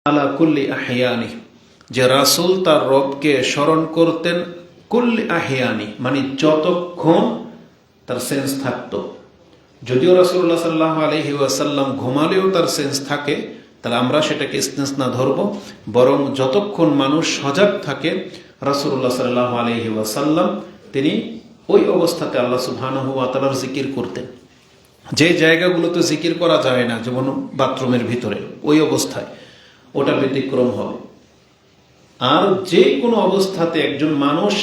আলা কুল্লি আহিয়ানি, যে রাসূল তার রবকে স্মরণ করতেন কুল্লি আহিয়ানি, মানে যতক্ষণ তার সেন্স থাকতো। যদিও রাসূলুল্লাহ সাল্লাল্লাহু আলাইহি ওয়াসাল্লাম ঘুমালেও তার সেন্স থাকে, তাহলে আমরা সেটাকে সেন্স না ধরব, বরং যতক্ষণ মানুষ সজাগ থাকে রাসূলুল্লাহ সাল্লাল্লাহু আলাইহি ওয়াসাল্লাম তিনি ওই অবস্থাতে আল্লাহ সুবহানাহু ওয়া তাআলার জিকির করতেন। যে জায়গাগুলোতে জিকির করা যায় না, যেমন বাথরুমের ভিতরে, ওই অবস্থায় ওটা ব্যতিক্রম হবে। আর যে কোনো অবস্থাতে একজন মানুষ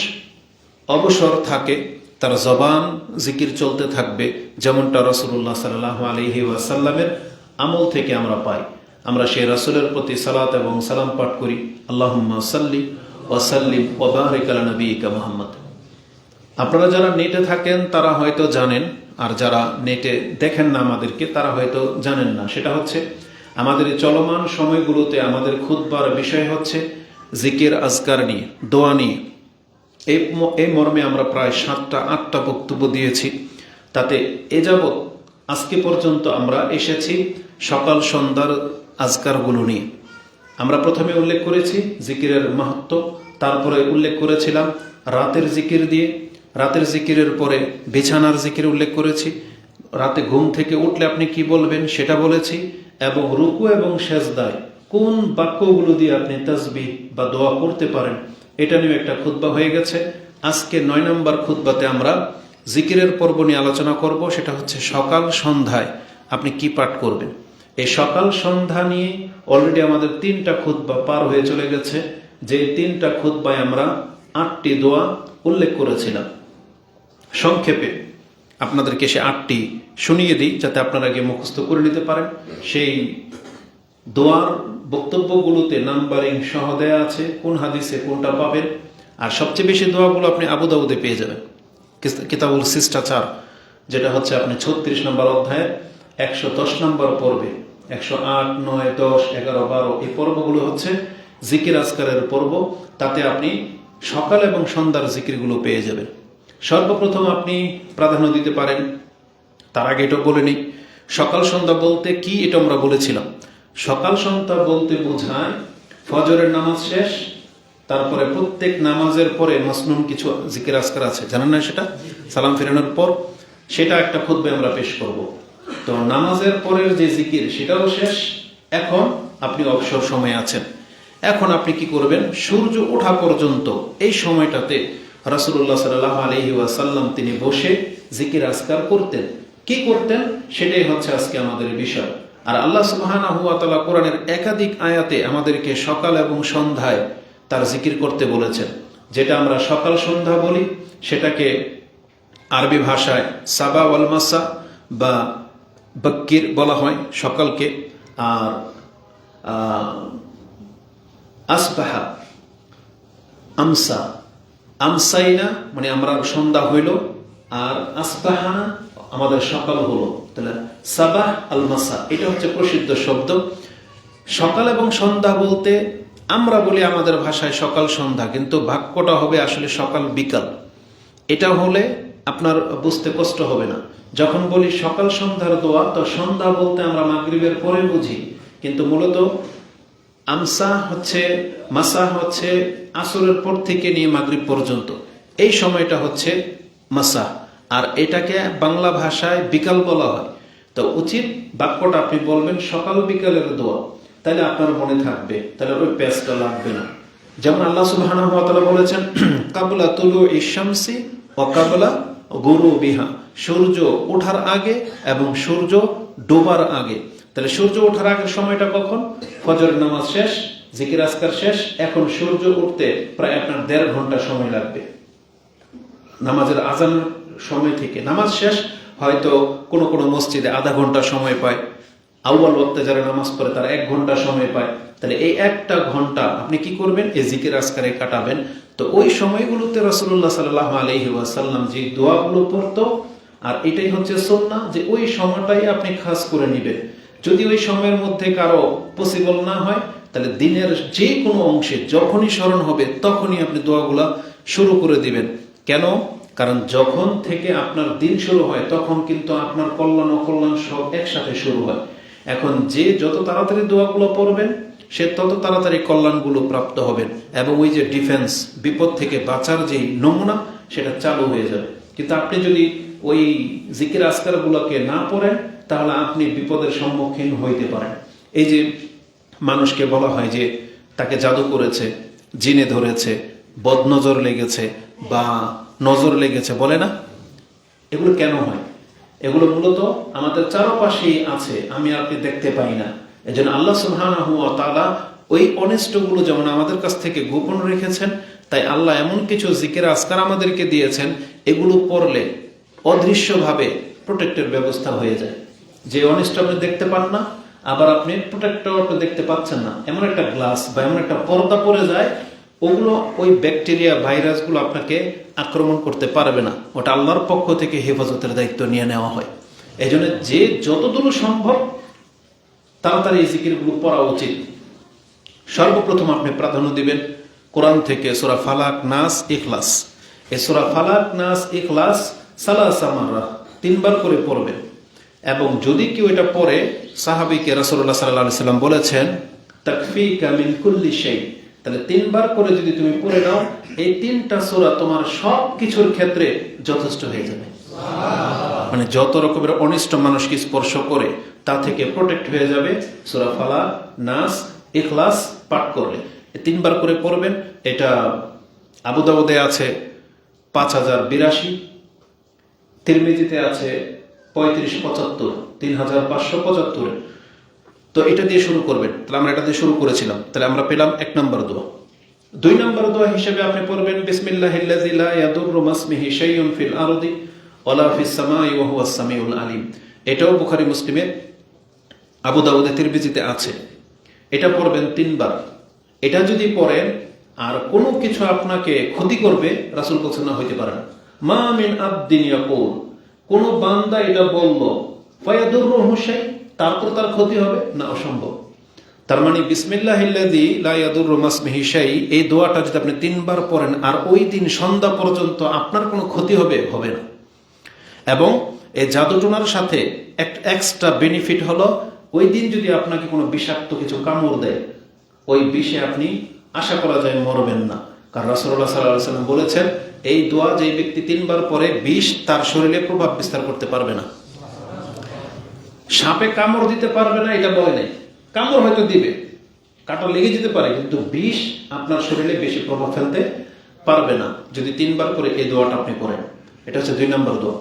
অবসর থাকে, তার জবান জিকির চলতে থাকবে, যেমনটা রাসূলুল্লাহ সাল্লাল্লাহু আলাইহি ওয়াসাল্লামের আমল থেকে আমরা পাই। আমরা সেই রাসূলের প্রতি সালাত এবং সালাম পাঠ করি, আল্লাহুম্মা সাল্লি ওয়া সাল্লিম ওয়া বারিক আলা নবিয়িকা মুহাম্মদ। আপনারা যারা নেটে থাকেন তারা হয়তো জানেন, আর যারা নেটে দেখেন না আমাদেরকে তারা হয়তো জানেন না। সেটা হচ্ছে আমাদের এই চলমান সময়গুলোতে আমাদের খুতবার বিষয় হচ্ছে জিকির আজকার নিয়ে, দোয়া নিয়ে। এই মর্মে আমরা প্রায় 7টা-8টা বক্তব্য দিয়েছি। তাতে এ যাবৎ আজকে পর্যন্ত আমরা এসেছি সকাল সন্ধ্যার আজকারগুলো নিয়ে। আমরা প্রথমে উল্লেখ করেছি জিকিরের মাহাত্ম্য, তারপরে উল্লেখ করেছিলাম রাতের জিকির দিয়ে, রাতের জিকিরের পরে বিছানার জিকির উল্লেখ করেছি, রাতে ঘুম থেকে উঠলে আপনি কি বলবেন সেটা বলেছি, এবং রুকু এবং সেজদায় কোন বাক্যগুলো দিয়ে আপনি তাসবিহ বা দোয়া করতে পারেন এটা নিয়ে একটা খুতবা হয়ে গেছে। আজকে 9 নম্বর খুতবাতে আমরা জিকিরের পর্ব নিয়ে আলোচনা করব। সেটা হচ্ছে সকাল সন্ধ্যায় আপনি কি পাঠ করবেন। এই সকাল সন্ধ্যা নিয়ে অলরেডি আমাদের 3টা খুতবা পার হয়ে চলে গেছে, যে 3টা খুতবায় আমরা 8টি দোয়া উল্লেখ করেছিলাম। সংক্ষেপে আপনাদেরকে সে 8টি শুনিয়ে দিই, যাতে আপনারা গিয়ে মুখস্থ করে নিতে পারেন। সেই দোয়ার বক্তব্যগুলোতে নাম্বারিং সহ দেয়া আছে, কোন হাদিসে কোনটা পাবেন। আর সবচেয়ে বেশি দোয়াগুলো আপনি আবু দাউদে পেয়ে যাবেন, কিতাবুল শিষ্টাচার, যেটা হচ্ছে আপনি 36 নম্বর অধ্যায়ের 110 নম্বর পর্বে, 108, 9, 10, 11, 12 এই পর্বগুলো হচ্ছে জিকির আজকারের পর্ব। তাতে আপনি সকাল এবং সন্ধ্যার জিকিরগুলো পেয়ে যাবেন। সর্বপ্রথম আপনি প্রাধান্য দিতে পারেন, তার আগে এটা বলে নিই, সকাল সন্ধ্যা বলতে কি এটা আমরা বলেছিলাম। সকাল সন্ধ্যা বলতে বোঝায় ফজরের নামাজ শেষ, তারপরে প্রত্যেক নামাজের পরে মাসনুন কিছু জিকির আজকার আছে, জানেন না সেটা? সালাম ফিরানোর পর সেটা একটা খুতবা আমরা পেশ করব। তো নামাজের পরের যে জিকির সেটাও শেষ। এখন আপনি অবসর সময়ে আছেন। এখন আপনি কি করবেন? সূর্য ওঠা পর্যন্ত এই সময়টাতে রাসূলুল্লাহ সাল্লাল্লাহু আলাইহি ওয়াসাল্লাম তিনি বসে জিকির আজকার করতেন। কি করতেন সেটাই হচ্ছে আজকে আমাদের বিষয়। আর আল্লাহ সুবহানাহু ওয়া তাআলা কোরআনের একাধিক আয়াতে আমাদেরকে সকাল এবং সন্ধ্যায় তার জিকির করতে বলেছেন। যেটা আমরা সকাল সন্ধ্যা বলি সেটাকে আরবি ভাষায় সাবা ওয়াল মাসা বা বক্কির বলা হয় সকালকে, আর আসবাহা, আমসা, আমসাইনা মানে আমরা সন্ধ্যা হইল, আর আসবাহানা আমাদের সকাল হলো। তাহলে সাবাহ আল মাসা এটা হচ্ছে প্রসিদ্ধ শব্দ। সকাল এবং সন্ধ্যা বলতে আমরা বলি আমাদের ভাষায় সকাল সন্ধ্যা, কিন্তু বাক্যটা হবে আসলে সকাল বিকাল। এটা হলে আপনার বুঝতে কষ্ট হবে না। যখন বলি সকাল সন্ধ্যার দোয়া, তো সন্ধ্যা বলতে আমরা মাগরিবের পরে বুঝি, কিন্তু মূলত আমসা হচ্ছে, মাসা হচ্ছে আসরের পর থেকে নিয়ে মাগরিব পর্যন্ত, এই সময়টা হচ্ছে মাসা। আর এটাকে বাংলা ভাষায় বিকাল বলা হয়। তো উচিত বাক্যটা আপনি বলবেন সকাল বিকালের দোয়া, তাহলে আপনার মনে থাকবে, তাহলে ওই পেজটা লাগবে না। যেমন আল্লাহ সুবহানাহু ওয়া তাআলা বলেছেন কাবলা তুলুইশ শামসি ওয়া কাবলা গুরুবিহা, সূর্য ওঠার আগে এবং সূর্য ডোবার আগে। তাহলে সূর্য ওঠার আগের সময়টা কখন? ফজর নামাজ শেষ, জিকির আজকার শেষ। এখন সূর্য উঠতে প্রায় আপনার 1.5 ঘন্টা সময় লাগবে। নামাজের আজানের সময় থেকে নামাজ শেষ হয়তো কোনো কোনো মসজিদে আধা ঘন্টা সময় পায়, আউয়াল ওয়াক্তে যারা নামাজ পড়ে তারা 1 ঘন্টা সময় পায়। তাহলে এই 1টা ঘন্টা আপনি কি করবেন? এই জিকির আজকারে কাটাবেন। তো ওই সময়গুলোতে রাসূলুল্লাহ সাল্লাল্লাহু আলাইহি ওয়াসাল্লাম যে দোয়াগুলো পড়তো, আর এটাই হচ্ছে সুন্নাহ যে ওই সময়টাই আপনি খাস করে নেবেন। যদি ওই সময়ের মধ্যে কারো পসিবল না হয়, তাহলে দিনের যে কোনো অংশে যখনই স্মরণ হবে তখনই আপনি দোয়াগুলা শুরু করে দিবেন। কেন? কারণ যখন থেকে আপনার দিন শুরু হয় তখন কিন্তু আপনার কল্যাণ অকল্যাণ সব একসাথে শুরু হয়। এখন যে যত তাড়াতাড়ি দোয়াগুলো পড়বেন সে তত তাড়াতাড়ি কল্যাণগুলো প্রাপ্ত হবেন এবং ওই যে ডিফেন্স, বিপদ থেকে বাঁচার যেই নমুনা, সেটা চালু হয়ে যাবে। কিন্তু আপনি যদি ওই জিকির আজকারগুলোকে না পড়েন, তাহলে আপনি বিপদের সম্মুখীন হইতে পারেন। এই যে মানুষকে বলা হয় যে তাকে জাদু করেছে, জিনে ধরেছে, বদনজর লেগেছে বা নজর লেগেছে, বলে না? এগুলো কেন হয়? এগুলো মূলত আমাদের চারপাশেই আছে, আমি আপনি দেখতে পাই না। এজন্য আল্লাহ সুবহানাহু ওয়া তাআলা ওই অনিষ্টগুলো যেমন আমাদের কাছ থেকে গোপন রেখেছেন, তাই আল্লাহ এমন কিছু জিকির আজকার আমাদেরকে দিয়েছেন, এগুলো পড়লে অদৃশ্যভাবে প্রোটেক্টের ব্যবস্থা হয়ে যায়। যে অনিষ্ট আপনি দেখতে পান না, আবার আপনি প্রোটেক্টরটা দেখতে পাচ্ছেন না, এমন একটা গ্লাস বা এমন একটা পর্দা পড়ে যায়, ওগুলো ওই ব্যাকটেরিয়া ভাইরাসগুলো আপনাকে আক্রমণ করতে পারবে না। ওটা আল্লাহর পক্ষ থেকে হেফাজতের দায়িত্ব নিয়ে নেওয়া হয়। এই জন্য যে যতদূর সম্ভব তাড়াতাড়ি এই জিকিরগুলো পড়া উচিত। সর্বপ্রথম আপনি প্রাধান্য দিবেন কোরআন থেকে সূরা ফালাক, নাস, ইখলাস। এই সূরা ফালাক, নাস, ইখলাস সালাসা মাররা 3 বার করে পড়বেন। এবং যদি কেউ এটা পড়ে, সাহাবীকে রাসূলুল্লাহ সাল্লাল্লাহু আলাইহি সাল্লাম বলেছেন তাকফিকা মিন কুল্লি শাই, তাহলে 3 বার করে যদি তুমি পড়ে নাও, এই 3টা সূরা তোমার সব কিছুর ক্ষেত্রে যথেষ্ট হয়ে যাবে। মানে যত রকমের অনিষ্ট মানুষকে স্পর্শ করে তা থেকে প্রোটেক্ট হয়ে যাবে সূরা ফালাক, নাস, ইখলাস পাঠ করলে। 3 বার করে পড়বেন। এটা আবু দাউদে আছে 5082, তিরমিজিতে আছে 3575, 3575। তো এটা দিয়ে শুরু করবেন। তাহলে আমরা এটা দিয়ে শুরু করেছিলাম, তাহলে আমরা পেলাম 1 নম্বর দোয়া। 2 নম্বর দোয়া হিসেবে আপনি পড়বেন বিসমিল্লাহিল্লাযী লা ইয়াদুররু মাসমিহি শাইউন ফিল আরদি ওয়ালা ফিস সামাই ওয়া হুয়াস সামিউল আলিম। এটাও বুখারী, মুসলিমে, আবু দাউদে, তিরমিজিতে আছে। এটা পড়বেন 3 বার। এটা যদি পড়েন আর কোনো কিছু আপনাকে ক্ষতি করবে, রাসূল বলেছেন, না হইতে পারে না। মা মিন আবদিন ইয়াকুল, কোন বান্দা এটা বলল ফায়াদুররুহু শাই, তারপর তার ক্ষতি হবে না, অসম্ভব। তার মানে বিসমিল্লাহিল্লাযী লা ইয়াদুররু মাসমিহি শাই, এই দোয়াটা যদি আপনি 3 বার পড়েন আর ওই দিন সন্ধ্যা পর্যন্ত আপনার কোনো ক্ষতি হবে না। এবং এই জাদুটোনার সাথে একটা এক্সট্রা বেনিফিট হলো, ওই দিন যদি আপনাকে কোনো বিষাক্ত কিছু কামড় দেয়, ওই বিষে আপনি আশা করা যায় মরবেন না। কারণ রাসূলুল্লাহ সাল্লাল্লাহু আলাইহি ওয়াসাল্লাম বলেছেন, এই দোয়া যে ব্যক্তি 3 বার পরে বিষ তার শরীরে প্রভাব বিস্তার করতে পারবে না। সাপে কামড় দিতে পারবে না এটা বলে নাই, কামড় হয়তো দিবে, কাটা লেগে যেতে পারে, কিন্তু বিষ আপনার শরীরে বেশি প্রভাব ফেলতে পারবে না যদি 3 বার করে এই দোয়াটা আপনি করেন। এটা হচ্ছে 2 নম্বর দোয়া।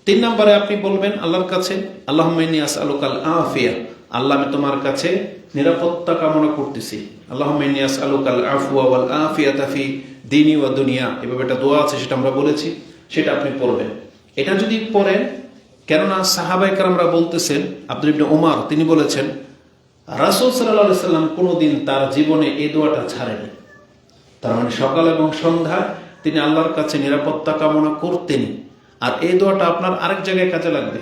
3 নম্বরে আপনি বলবেন আল্লাহর কাছে, আল্লাহুম্মা ইন্নী আসআলুকাল আফিয়া, আল্লাহ আমি তোমার কাছে নিরাপত্তা কামনা করতেছি। আল্লাহুম্মা ইন্নী আসআলুকাল আফওয়া ওয়াল আফিয়াতা ফি দীনি ওয়া দুনিয়া, এভাবে একটা দোয়া আছে, সেটা আমরা বলেছি, সেটা আপনি পড়বেন। এটা যদি পড়েন, কেননা সাহাবায়ে কেরামরা বলতেছেন, আব্দুল্লাহ ইবনে ওমর তিনি বলেছেন রাসূল সাল্লাল্লাহু আলাইহি সাল্লাম কোনোদিন তার জীবনে এই দোয়াটা ছাড়েনি। তার মানে সকাল এবং সন্ধ্যায় তিনি আল্লাহর কাছে নিরাপত্তা কামনা করতেনই। আর এই দোয়াটা আপনার আরেক জায়গায় কাজে লাগবে,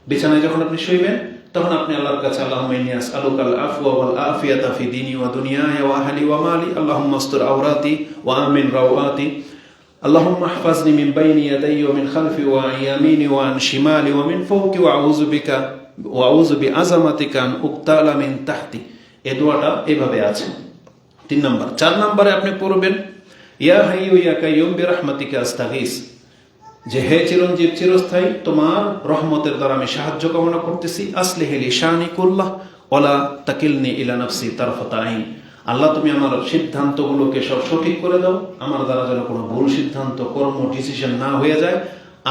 বিছানায় যখন আপনি শুইবেন, তখন আপনি আল্লাহর কাছে আল্লাহুম্মা ইন্নী আসআলুকাল আফওয়া ওয়াল আফিয়াতা ফি দীনি ওয়া দুনিয়ায়া ওয়া আহলি ওয়া মালি, আল্লাহুম্মা আস্তুর আওরাতি ওয়া আমিন রাওয়াতি, আল্লাহুম্মা ইহফাজনি মিন বাইনি ইয়াদাইয়া ওয়া মিন খালফি ওয়া আন ইয়ামিনি ওয়া আন শিমালি ওয়া মিন ফাওকি ওয়া আউযু বিআযামাতিকা আন উকতালা মিন তাহতি। এই দোয়াটা এইভাবে আছে 3 নম্বর। 4 নম্বরে আপনি পড়বেন ইয়া হাইয়্যু ইয়া কাইয়্যুম বিরহমাতিকা আস্তাগীস, যে হে চিরঞ্জীব চিরস্থায়ী, তোমার রহমতের দ্বারা আমি সাহায্য কামনা করতেছি। আসলিহি লি শানি কুল্লাহ ওয়ালা তাকিলনি ইলা নাফসি তারফাতা আইন, আল্লাহ তুমি আমার সিদ্ধান্তগুলোকে সব সঠিক করে দাও, আমার দ্বারা যেন কোনো ভুল সিদ্ধান্ত, কর্ম, ডিসিশন না হয়ে যায়,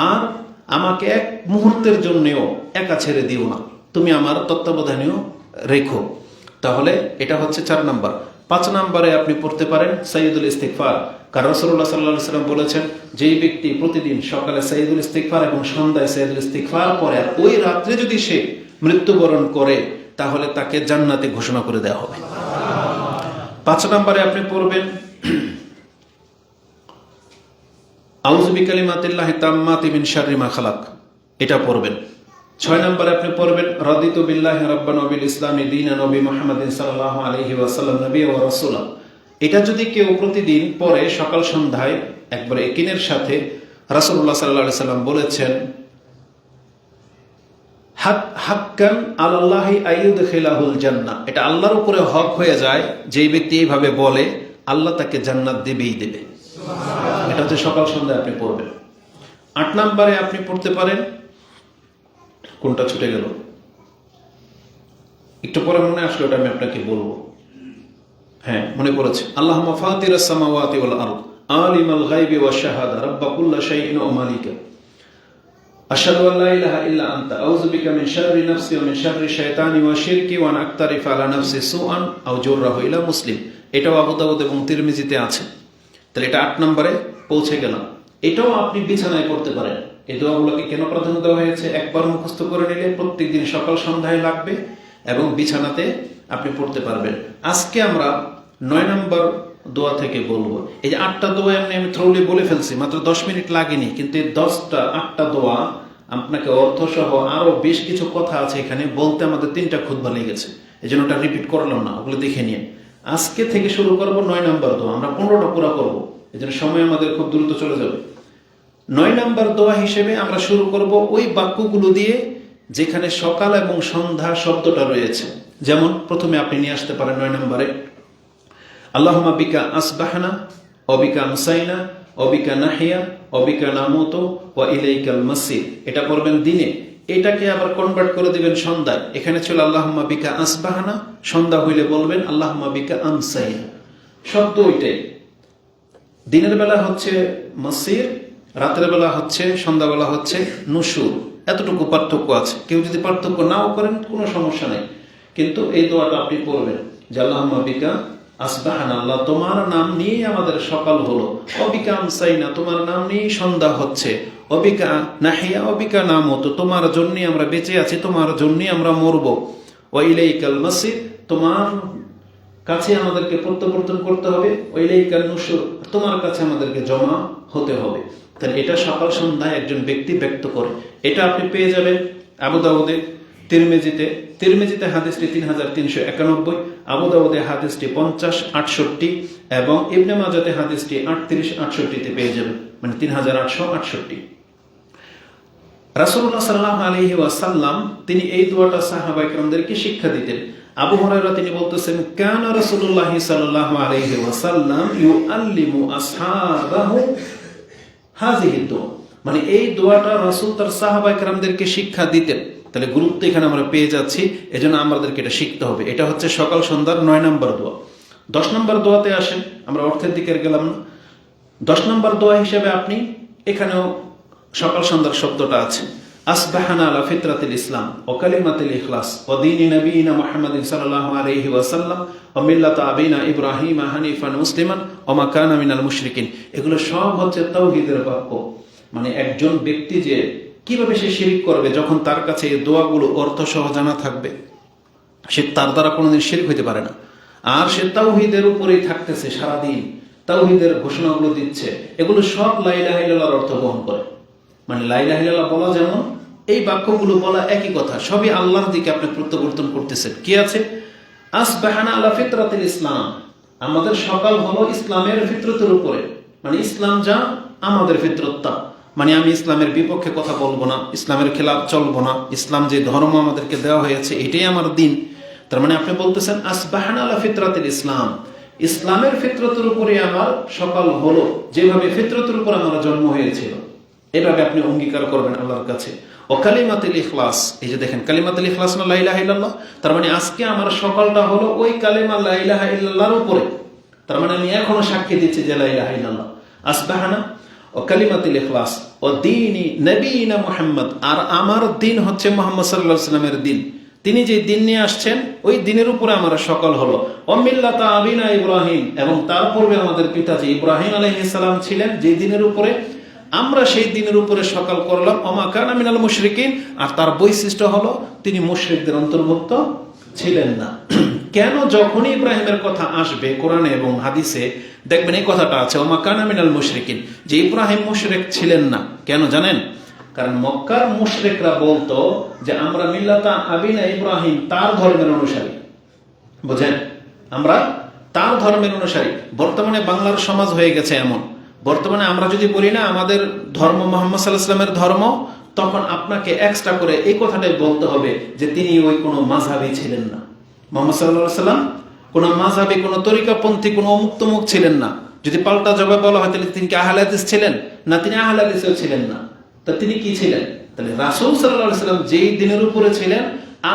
আর আমাকে এক মুহূর্তের জন্যও একা ছেড়ে দিও না, তুমি আমার তত্ত্বাবধানেও রেখো। তাহলে এটা হচ্ছে 4 নম্বর। 5 নম্বরে আপনি পড়তে পারেন সাইয়্যিদুল ইস্তিগফার। কারণ রাসূলুল্লাহ সাল্লাল্লাহু আলাইহি ওয়াসাল্লাম বলেছেন, যেই ব্যক্তি প্রতিদিন সকালে সাইয়্যিদুল ইস্তিগফার এবং সন্ধ্যায় সাইয়্যিদুল ইস্তিগফার পড়ে আর ওই রাত্রে যদি সে মৃত্যুবরণ করে, তাহলে তাকে জান্নাতে ঘোষণা করে দেওয়া হবে। 5 নম্বরে আপনি পড়বেন আউযু বিকালিমাতিল্লাহি তাম্মাতি মিন শাররি মা খালাক, এটা পড়বেন। 6 নম্বরে আপনি পড়বেন রাদিতু বিল্লাহি রাব্বান ওয়া বিল ইসলামি দীনান ওয়া বি মুহাম্মাদিন সাল্লাল্লাহু আলাইহি ওয়াসাল্লাম নবী ওয়া রাসূলা। এটা যদি কেউ প্রতিদিন পড়ে সকাল সন্ধ্যায় একবারে একিনের সাথে, রাসূলুল্লাহ সাল্লাল্লাহু আলাইহি সাল্লাম বলেছেন হাক্কান আলাল্লাহি আইয়ুদখিলাহুল জান্নাহ, এটা আল্লাহর উপরে হক হয়ে যায়, যেই ব্যক্তি এইভাবে বলে আল্লাহ তাকে জান্নাত দেবেই দেবে। এটা হচ্ছে সকাল সন্ধ্যায় আপনি পড়বেন। 8 নম্বরে আপনি পড়তে পারেন, কোনটা ছুটে গেল, একটু পরে মনে আসলো, ওটা আমি আপনাকে বলবো। হ্যাঁ, মনে পড়েছে। আল্লাহুম্মা ফাতিরাস সামাওয়াতি ওয়াল আরদ আলিমাল গায়বি ওয়াশ শাহাদা রাব্বা কুল্লি শাইইন ওয়া মালিকা আশহাদু আল্লা ইলাহা ইল্লা আনতা আউযু বিকা মিন শাররি নাফসি ওয়া মিন শাররি শাইতানি ওয়া শিরকি ওয়া আন আকতারিফা আলা নাফসি সুআন আও জুররাহু ইলা মুসলিম। এটাও আবু দাউদ এবং তিরমিজিতে আছে। তাহলে এটা 8 নম্বরে পৌঁছে গেলাম। এটাও আপনি বিছানায় করতে পারেন। এই দোয়াগুলোকে কেন প্রাধান্য দেওয়া হয়েছে? একবার মুখস্থ করে নিলে প্রত্যেকদিন সকাল সন্ধ্যায় লাগবে এবং বিছানাতে আপনি পড়তে পারবেন। আজকে আমরা 9 নম্বর দোয়া থেকে বলবো। এই যে 8টা দোয়া আমি থ্রোলি বলে ফেলছি, মাত্র 10 মিনিট লাগেনি, কিন্তু এই 8টা দোয়া আপনাকে অর্থসহ আরো বেশ কিছু কথা আছে এখানে বলতে আমাদের 3টা খুতবা লেগেছে, এই জন্য ওটা রিপিট করলাম না, ওগুলো দেখে নিয়ে আজকে থেকে শুরু করব 9 নম্বর দোয়া। আমরা 15টা পুরো করবো, এই জন্য সময় আমাদের খুব দ্রুত চলে যাবে। 9 নম্বর দোয়া হিসেবে আমরা শুরু করব ওই বাক্যগুলো দিয়ে যেখানে সকাল এবং সন্ধ্যা শব্দটা রয়েছে। যেমন প্রথমে আপনি নিয়ে আসতে পারেন 9 নম্বরে আল্লাহুম্মা বিকা আসবাহনা ওয়া বিকা আমসাইনা ওয়া বিকা নাহিয়া ওয়া বিকা নামুতু ওয়া ইলাইকাল মাসির। এটা পড়বেন দিনে, এটাকে আবার কনভার্ট করে দিবেন সন্ধ্যায়। এখানে ছিল আল্লাহুম্মা বিকা আসবাহনা, সন্ধ্যা হইলে বলবেন আল্লাহুম্মা বিকা আমসাইনা। শব্দ ওইটাই, দিনের বেলা হচ্ছে মাসির, রাতের বেলা হচ্ছে, সন্ধ্যাবেলা হচ্ছে নুশুর। এতটুকু পার্থক্য আছে। কেউ যদি পার্থক্য নাও করেন কোনো সমস্যা নেই, কিন্তু এই দোয়াটা আপনি পড়বেন যে আল্লাহুম্মা বিকা আসবাহানা, আল্লাহ তোমার নাম নিয়ে আমাদের সকাল হলো, অবিকা আমসাইনা, তোমার নাম নিয়ে সন্ধ্যা হচ্ছে, অবিকা নাহিয়া অবিকা নামত, তোমার জন্যই আমরা বেঁচে আছি, তোমার জন্যই আমরা মরবো, ওয়া ইলাইকাল মাসির, তোমার কাছে আমাদেরকে প্রত্যাবর্তন করতে হবে, ওয়া ইলাইকান নুশুর, তোমার কাছে আমাদেরকে জমা হতে হবে। তাহলে এটা সকাল সন্ধ্যায় একজন ব্যক্তি ব্যক্ত করে। এটা আপনি পেয়ে যাবেন আবু দাউদে, তিরমিজিতে হাদিসটি 3391, আবু দাউদে হাদিসটি 50-68 এবং ইবনে মাজাতে হাদিসটি 38-68 পেয়ে যাবেন, মানে 3868। রাসূলুল্লাহ সাল্লাল্লাহু আলাইহি ওয়াসাল্লাম তিনি এই দোয়াটা সাহাবায়ে কেরামদেরকে শিক্ষা দিতেন। আবু হুরায়রা তিনি বলতেছেন, কানা রাসূলুল্লাহ সাল্লাল্লাহু আলাইহি ওয়াসাল্লাম ইউআল্লিমু আসহাবাহু হাযিহি দোয়া, মানে এই দোয়াটা রাসূল তার সাহাবায়ে কেরামদেরকে শিক্ষা দিতেন। তাহলে গুরুত্ব এখানে আমরা পেয়ে যাচ্ছি, এজন্য আমাদেরকে এটা শিখতে হবে। এটা হচ্ছে সকাল সন্ধ্যার 9 নম্বর দোয়া। 10 নম্বর দোয়াতে আসেন, আমরা অর্থের দিকে গেলাম না। 10 নম্বর দোয়া হিসেবে আপনি এখানেও সকাল সন্ধ্যার শব্দটা আছে, আসবাহানা আলা ফিতরাতিল ইসলাম ওয়া কালিমাতিল ইখলাস ওয়া দীনি নবিয়িনা মুহাম্মাদিন সাল্লাল্লাহু আলাইহি ওয়াসাল্লাম ওয়া মিল্লাতা আবিনা ইব্রাহিম হানিফান মুসলিমান ওয়া মা কানা মিনাল মুশরিকিন। এগুলো সব হচ্ছে তাওহীদের বাক্য। মানে একজন ব্যক্তি যে কিভাবে সে শিরক করবে, যখন তার কাছে এই দোয়াগুলো অর্থ সহ জানা থাকবে, সে তার দ্বারা কোনোদিন শিরক হইতে পারে না। আর সে তাওহীদের উপরেই থাকতেছে সারাদিন, তাওহীদের ঘোষণাগুলো দিচ্ছে, এগুলো সব লা ইলাহা ইল্লাল্লাহর অর্থ বহন করে। মানে লা ইলাহা ইল্লাল্লাহ বলা যেমন, এই বাক্যগুলো বলা একই কথা, সবই আল্লাহর দিকে আপনি প্রত্যাবর্তন করতেছেন। কি আছে? আসবাহানা আলা ফিতরাতিল ইসলাম, আমাদের সকাল হলো ইসলামের ফিতরতের উপরে। মানে ইসলাম যা, আমাদের ফিতরত তা। মানে আমি ইসলামের বিপক্ষে কথা বলবো না, ইসলামের খেলাফ চলবো না, ইসলাম যে ধর্ম আমাদেরকে দেওয়া হয়েছে এটাই আমার দিন। তার মানে আপনি বলতেছেন আসবাহানা আলা ফিতরাতিল ইসলাম, ইসলামের ফিতরতের উপরে আমার সকাল হলো, যেভাবে ফিতরতের উপর আমার জন্ম হয়েছিল, এভাবে আপনি অঙ্গীকার করবেন আল্লাহর কাছে। ও কালিমাতুল ইখলাস, এই যে দেখেন কালিমাতুল ইখলাস না লা ইলাহা ইল্লাল্লাহ, তার মানে আজকে আমার সকালটা হলো ওই কালিমা লা ইলাহা ইল্লাল্লাহর উপরে। তার মানে আমি এখনো সাক্ষী দিচ্ছি যে লা ইলাহা ইল্লাল্লাহ। আসবাহানা ও কালিমাতুল ইখলাস ও দীনি নবিয়িনা মুহাম্মদ, আর আমার দিন হচ্ছে মুহাম্মদ সাল্লাল্লাহু আলাইহি ওয়াসাল্লামের দিন। তিনি যে দিন নিয়ে আসছেন ওই দিনের উপরে আমার সকাল হলো। ও মিল্লাতা আবিনা ইব্রাহিম, এবং তার পূর্বে আমাদের পিতাজি ইব্রাহিম আলাইহিস সালাম ছিলেন যে দিনের উপরে, আমরা সেই দিনের উপরে সকাল করলাম। ওমা কানা মিনাল মুশরিকিন, আর তার বৈশিষ্ট্য হলো তিনি মুশরিকদের অন্তর্ভুক্ত ছিলেন না। কেন? যখনই ইব্রাহিমের কথা আসবে কোরআনে এবং হাদিসে দেখবেন এই কথাটা আছে, ওমা কানা মিনাল মুশরিকিন, যে ইব্রাহিম মুশরিক ছিলেন না। কেন জানেন? কারণ মক্কার মুশরিকরা বলতো যে আমরা মিল্লাতা আবিনা ইব্রাহিম, তার ধর্মের অনুসারী। বুঝেন? আমরা তার ধর্মের অনুসারী। বর্তমানে বাংলার সমাজ হয়ে গেছে এমন, বর্তমানে আমরা যদি বলি না আমাদের ধর্ম মুহাম্মদ সাল্লাল্লাহু আলাইহি ওয়াসাল্লামের ধর্ম, তখন আপনাকে এক্সট্রা করে এই কথাটাই বলতে হবে যে তিনি ওই কোনো মাযহাবী ছিলেন না। মুহাম্মদ সাল্লাল্লাহু আলাইহি সাল্লাম কোনো মাযহাবী, কোনো তরিকাপন্থী, কোনো অমুক তমুক ছিলেন না। যদি পাল্টা জবাব বলা হয় তাহলে তিনি কি আহলে হাদিস ছিলেন? না, তিনি আহলে হাদিসও ছিলেন না। তা তিনি কি ছিলেন? তাহলে রাসূল সাল্লাল্লাহু আলাইহি সাল্লাম যেই দিনের উপরে ছিলেন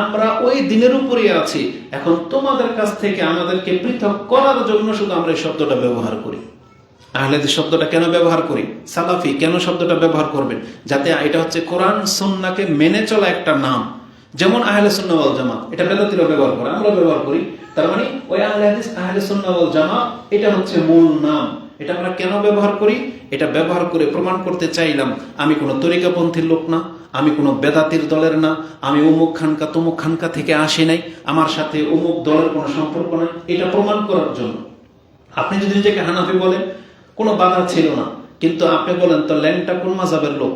আমরা ওই দিনের উপরেই আছি। এখন তোমাদের কাছ থেকে আমাদেরকে পৃথক করার জন্য শুধু আমরা এই শব্দটা ব্যবহার করি। আহলে হাদিস শব্দটা কেন ব্যবহার করি? সালাফি কেন শব্দটা ব্যবহার করবেন? যাতে এটা হচ্ছে কোরআন সুন্নাহকে মেনে চলা একটা নাম। যেমন আহলে সুন্নাহ ওয়াল জামাত, এটা বেদাতীরা ব্যবহার করে, আমরা ব্যবহার করি। তার মানে ওই আহলে হাদিস, আহলে সুন্নাহ ওয়াল জামাত এটা হচ্ছে মূল নাম। এটা আমরা কেন ব্যবহার করি? এটা ব্যবহার করে প্রমাণ করতে চাইলাম আমি কোনো তরিকাপন্থীর লোক না, আমি কোনো বেদাতির দলের না, আমি অমুক খানকা তমুক খানকা থেকে আসি নাই, আমার সাথে অমুক দলের কোনো সম্পর্ক নাই, এটা প্রমাণ করার জন্য। আপনি যদি নিজেকে হানাফি বলেন কোনো বাধা ছিল না, কিন্তু আপনি বলেন তো ল্যাংটা কোন মাযহাবের লোক?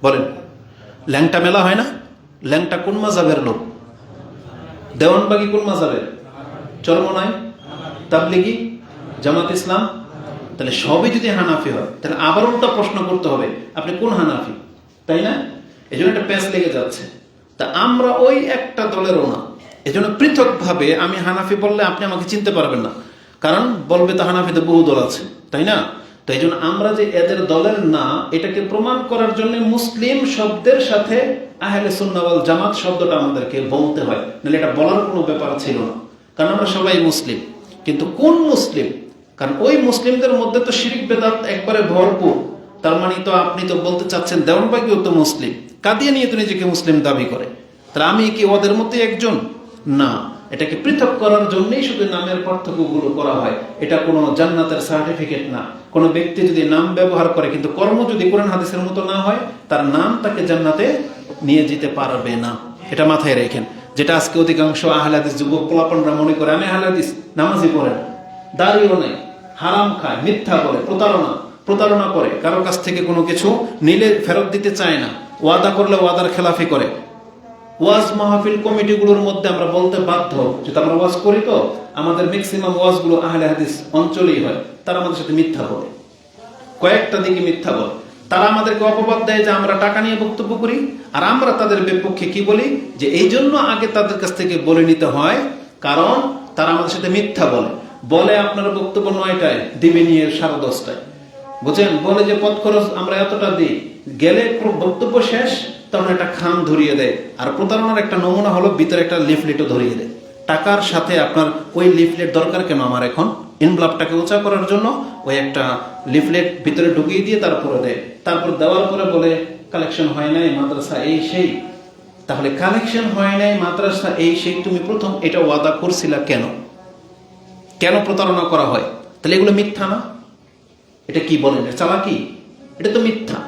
বলেন, ল্যাংটা মেলা হয় না? ল্যাংটা কোন মাযহাবের লোক? দেওয়ানবাগী কোন মাযহাবের? চরমনাই, তাবলিগি, জামাত ইসলাম। তাহলে সবই যদি হানাফি হয় তাহলে আবার উল্টা প্রশ্ন করতে হবে আপনি কোন হানাফি, তাই না? এই জন্য একটা প্যাচ লেগে যাচ্ছে। তা আমরা ওই একটা দলেরও না, এজন্য পৃথকভাবে আমি হানাফি বললে আপনি আমাকে চিনতে পারবেন না, কারণ বলবে তো হানাফিতে বহু দল আছে, তাই না? তো এই জন্য আমরা যে এদের দলের না, এটাকে প্রমাণ করার জন্য মুসলিম শব্দের সাথে আহলে সুন্নাহ ওয়াল জামাত শব্দটা আমাদেরকে বলতে হয়, নাহলে এটা বলার কোনো ব্যাপার ছিল না। কারণ আমরা সবাই মুসলিম, কিন্তু কোন মুসলিম? কারণ ওই মুসলিমদের মধ্যে তো শিরক বেদাত একবারে ভরপুর। তার মানে তো আপনি তো বলতে চাচ্ছেন দেওয়ানবাগীও তো মুসলিম, কাদিয়ানী তো নিজেকে মুসলিম দাবি করে, তাহলে আমি কি ওদের মধ্যে একজন? না, এটাকে পৃথক করার জন্যই শুধু নামের পার্থক্যগুলো করা হয়। এটা কোনো জান্নাতের সার্টিফিকেট না। কোনো ব্যক্তি যদি নাম ব্যবহার করে কিন্তু কর্ম যদি কোরআন হাদিসের মতো না হয়, তার নাম তাকে জান্নাতে নিয়ে যেতে পারবে না। এটা মাথায় রেখেন। যেটা আজকে অধিকাংশ আহলে হাদিস যুবক পোলাপানরা মনে করে আমি আহলে হাদিস, নামাজই পড়ে না, দাড়িও নেই, হারাম খায়, মিথ্যা বলে, প্রতারণা করে, কারোর কাছ থেকে কোনো কিছু নিলে ফেরত দিতে চায় না, ওয়াদা করলে ওয়াদার খেলাফি করে। ওয়াজ মাহফিল কমিটিগুলোর মধ্যে আমরা বলতে বাধ্য, যেটা আমরা ওয়াজ করি তো আমাদের ম্যাক্সিমাম ওয়াজগুলো আহলে হাদিস অঞ্চলেই হয়। তারা আমাদের সাথে মিথ্যা বলে, কয়েকটা দিকে মিথ্যা বলে। তারা আমাদেরকে অপবাদ দেয় যে আমরা টাকা নিয়ে বক্তব্য করি, আর আমরা তাদের বিপক্ষে কি বলি যে এই জন্য আগে তাদের কাছ থেকে বলে নিতে হয়, কারণ তারা আমাদের সাথে মিথ্যা বলে আপনার বক্তব্য 9টায় দিবে নিয়ে 10:30টায়, বুঝেন? বলে যে পথ খরচ আমরা এতটা দিই, গেলে বক্তব্য শেষ তখন একটা খাম ধরিয়ে দেয়। আর প্রতারণার একটা নমুনা হলো ভিতরে একটা লিফলেটও ধরিয়ে দেয়। টাকার সাথে আপনার ওই লিফলেট দরকার কেন? আমার এখন ইনভলভটাকে উঁচা করার জন্য ওই একটা লিফলেট ভিতরে ঢুকিয়ে দিয়ে তারপরে দেয়। তারপর দেওয়ার পরে বলে কালেকশন হয় নাই মাদ্রাসা এই সেই। তাহলে কালেকশন হয় নাই মাদ্রাসা এই সেই, তুমি প্রথম এটা ওয়াদা করছিলা কেন? কেন প্রতারণা করা হয়? তাহলে এগুলো মিথ্যা না? এটা কি বলেন? চালাকি? এটা তো মিথ্যা।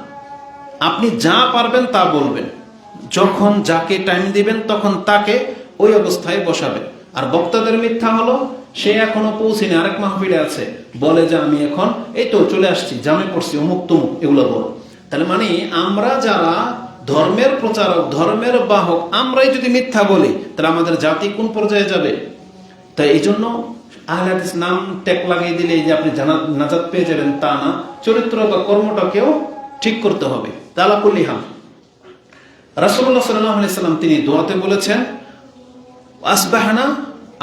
আপনি যা পারবেন তা বলবেন, যখন যাকে টাইম দিবেন তখন তাকে ওই অবস্থায় বসাবেন। আর বক্তাদের মিথ্যা হলো সে এখনো পৌঁছেনি, আরেক মাহফিলে আছে, বলে যে আমি এখন এই তো চলে আসছি, জামে পড়ছি, অমুক তমুক, এগুলো বলো। তাহলে মানে আমরা যারা ধর্মের প্রচারক, ধর্মের বাহক, আমরাই যদি মিথ্যা বলি তাহলে আমাদের জাতি কোন পর্যায়ে যাবে? তাই এই জন্য আহলে হাদিস নাম ট্যাগ লাগিয়ে দিলে যে আপনি নাজাত পেয়ে যাবেন তা না, চরিত্র বা কর্মটাকেও ঠিক করতে হবে। তালা কুল্লি হাল রাসূলুল্লাহ সাল্লাল্লাহু আলাইহি সাল্লাম তিনি দোয়াতে বলেছেন আসবাহনা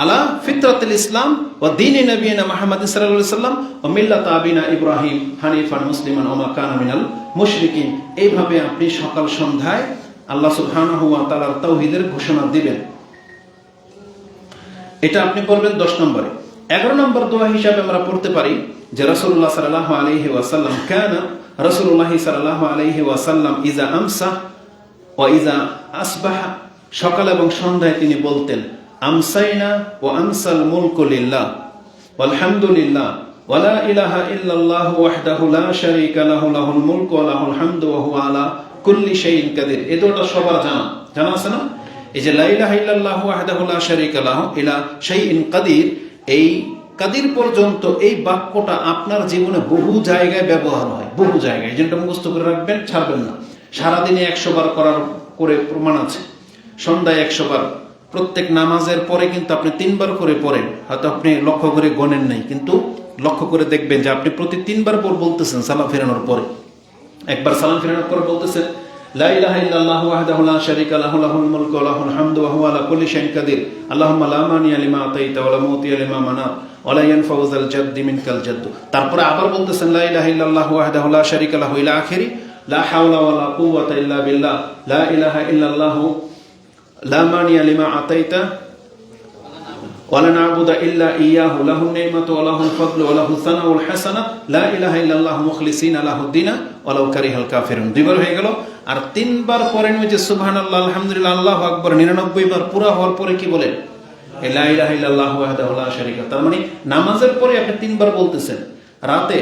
আলা ফিতরাতিল ইসলাম ওয়া দীনি নবিয়িনা মুহাম্মাদিন সাল্লাল্লাহু আলাইহি সাল্লাম ওয়া মিল্লাত আবিনা ইব্রাহিম হানিফান মুসলিমান ওয়া মা কানা মিনাল মুশরিকিন। এইভাবে আপনি সকাল সন্ধ্যায় আল্লাহ সুবহানাহু ওয়া তাআলার তাওহীদের ঘোষণা দিবেন। এটা আপনি পড়বেন 10 নম্বরে। 11 নম্বর দোয়া হিসাবে আমরা পড়তে পারি যে রাসূলুল্লাহ সাল্লাল্লাহু আলাইহি ওয়াসাল্লাম কানা রাসূলুল্লাহ সাল্লাল্লাহু আলাইহি ওয়াসাল্লাম ইজা আমসা ওয়া ইজা আসবাহা, সকাল এবং সন্ধ্যায় তিনি বলতেন আমসাইনা ওয়া আমসাল মুলকু লিল্লাহ ওয়ালহামদুলিল্লাহ ওয়া লা ইলাহা ইল্লাল্লাহু ওয়াহদাহু লা শারীকা লাহু লাহুল মুলকু ওয়া লাহুল হামদু ওয়া হুয়া আলা কুল্লি শাইইন কাদির। এই দোয়াটা সবার জানা আছে না? এই যে লা ইলাহা ইল্লাল্লাহু ওয়াহদাহু লা শারীকা লাহু ইলা শাইইন কাদির, এই কাদির পর্যন্ত এই বাক্যটা আপনার জীবনে বহু জায়গায় ব্যবহার হয়, বহু জায়গায়। এই জন্য মুখস্থ করে রাখবেন, ছাড়বেন না। সারাদিনে 100 বার করে প্রমাণ আছে, সন্ধ্যায় 100 বার, প্রত্যেক নামাজের পরে কিন্তু আপনি 3 বার করে পড়েন। হয়তো আপনি লক্ষ্য করে গণেন নাই, কিন্তু লক্ষ্য করে দেখবেন যে আপনি প্রতি 3 বার বলতেছেন সালাম ফেরানোর পরে। একবার সালাম ফেরানোর পরে বলতেছেন লা ইলাহা ইল্লাল্লাহু ওয়াহদাহু লা শারীকা লাহু লাহুল মুলকু ওয়া লাহুল হামদু ওয়া হুয়া আলা কুল্লি শাইইন কাদির আল্লাহুম্মা লা মানিয়া লিমা আতাইতা ওয়া লা মুতিয়া লিমা মানা ওয়া লা ইয়ানফাউ যাল জাদ্দি মিনকাল জাদ্দু। তারপরে আবার বলতেছেন লা ইলাহা ইল্লাল্লাহু ওয়াহদাহু লা শারীকা লাহু ইলা আখিরি লা হাওলা ওয়া লা কুওয়াতা ইল্লা বিল্লাহ লা ইলাহা ইল্লাল্লাহু লা মানিয়া লিমা আতাইতা ওয়ালা না'বুদা ইল্লা ইয়াহু লাহুন নি'মাতু ওয়া লাহুল ফাদলু ওয়া লাহুস সানাউল হাসানা লা ইলাহা ইল্লাল্লাহু মুখলিসিনা লাহুদ-দীন ওয়ালাউ কারিহাল কাফিরুন। দুইবার হয়ে গেল। আর তিনবার পড়েন ওই যে সুবহানাল্লাহ, আলহামদুলিল্লাহ, আল্লাহু আকবার 99 বার পুরা হওয়ার পরে কি বলেন? লা ইলাহা ইল্লাল্লাহু ওয়াহদাহু লা শারীকা। তার মানে নামাজের পরে আপনি তিনবার বলতেছেন। রাতে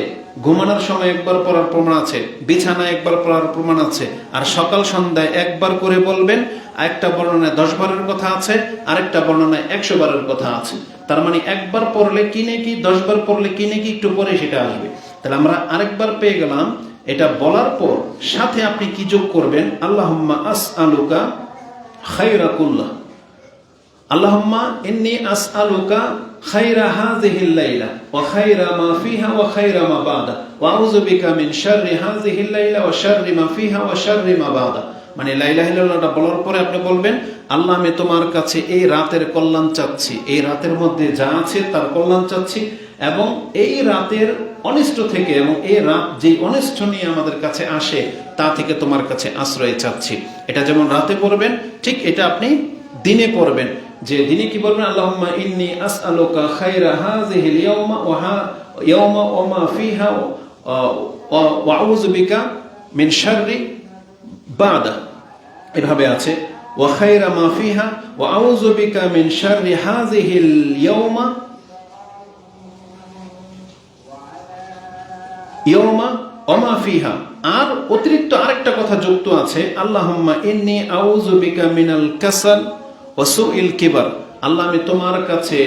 ঘুমানোর সময় একবার পড়ার প্রমাণ আছে, বিছানায় একবার পড়ার প্রমাণ আছে, আর সকাল সন্ধ্যায় একবার করে বলবেন। একটা বর্ণনায় 10 বারের কথা আছে, আরেকটা বর্ণনায় 100 বারের কথা আছে। তার মানে একবার পড়লে কি নেকি, 10 বার পড়লে কি নেকি, একটু পরে সেটা আসবে। তাহলে আমরা আরেকবার পেয়ে গেলাম। এটা বলার পর সাথে আপনি কি যোগ করবেন? আল্লাহুম্মা আসআলুকা খায়রা কুল্লাহ, আল্লাহুম্মা ইন্নী আসআলুকা খায়রা হাযিহিল লাইলা ওয়া খায়রা মা ফিহা ওয়া খায়রা মা বাদা ওয়া আউযু বিকা মিন শাররি হাযিহিল লাইলা ওয়া শাররি মা ফিহা ওয়া শাররি মা বাদা। মানে লা ইলাহা ইল্লাল্লাহটা বলার পরে আপনি বলবেন, আল্লাহ আমি তোমার কাছে এই রাতের কল্যাণ চাচ্ছি, এই রাতের মধ্যে যা আছে তার কল্যাণ চাচ্ছি, এবং এই রাতের অনিষ্ট থেকে, এবং এই রাত যেই অনিষ্ট নিয়ে আমাদের কাছে আসে তা থেকে তোমার কাছে আশ্রয় চাচ্ছি। এটা যেমন রাতে পড়বেন, ঠিক এটা আপনি দিনে পড়বেন। যে দিনে কি বলবেন? আল্লাহুম্মা ইন্নী আসআলুকা খায়রা হাযিহিল ইয়াওমা ওয়া মা ফিহা ওয়া আউযু বিকা মিন শাররি বাদা। এভাবে আছে ওয়া খায়রা মা ফিহা ওয়া আউযু বিকা মিন শাররি হাযিহিল ইয়াওমা ওয়া মা ফিহা। আর অতিরিক্ত আরেকটা কথা যুক্ত আছে, আল্লাহুম্মা ইন্নী আউযু বিকা মিনাল কাসাল ওয়া সুইল কিবার। আল্লাহ আমি তোমার কাছে,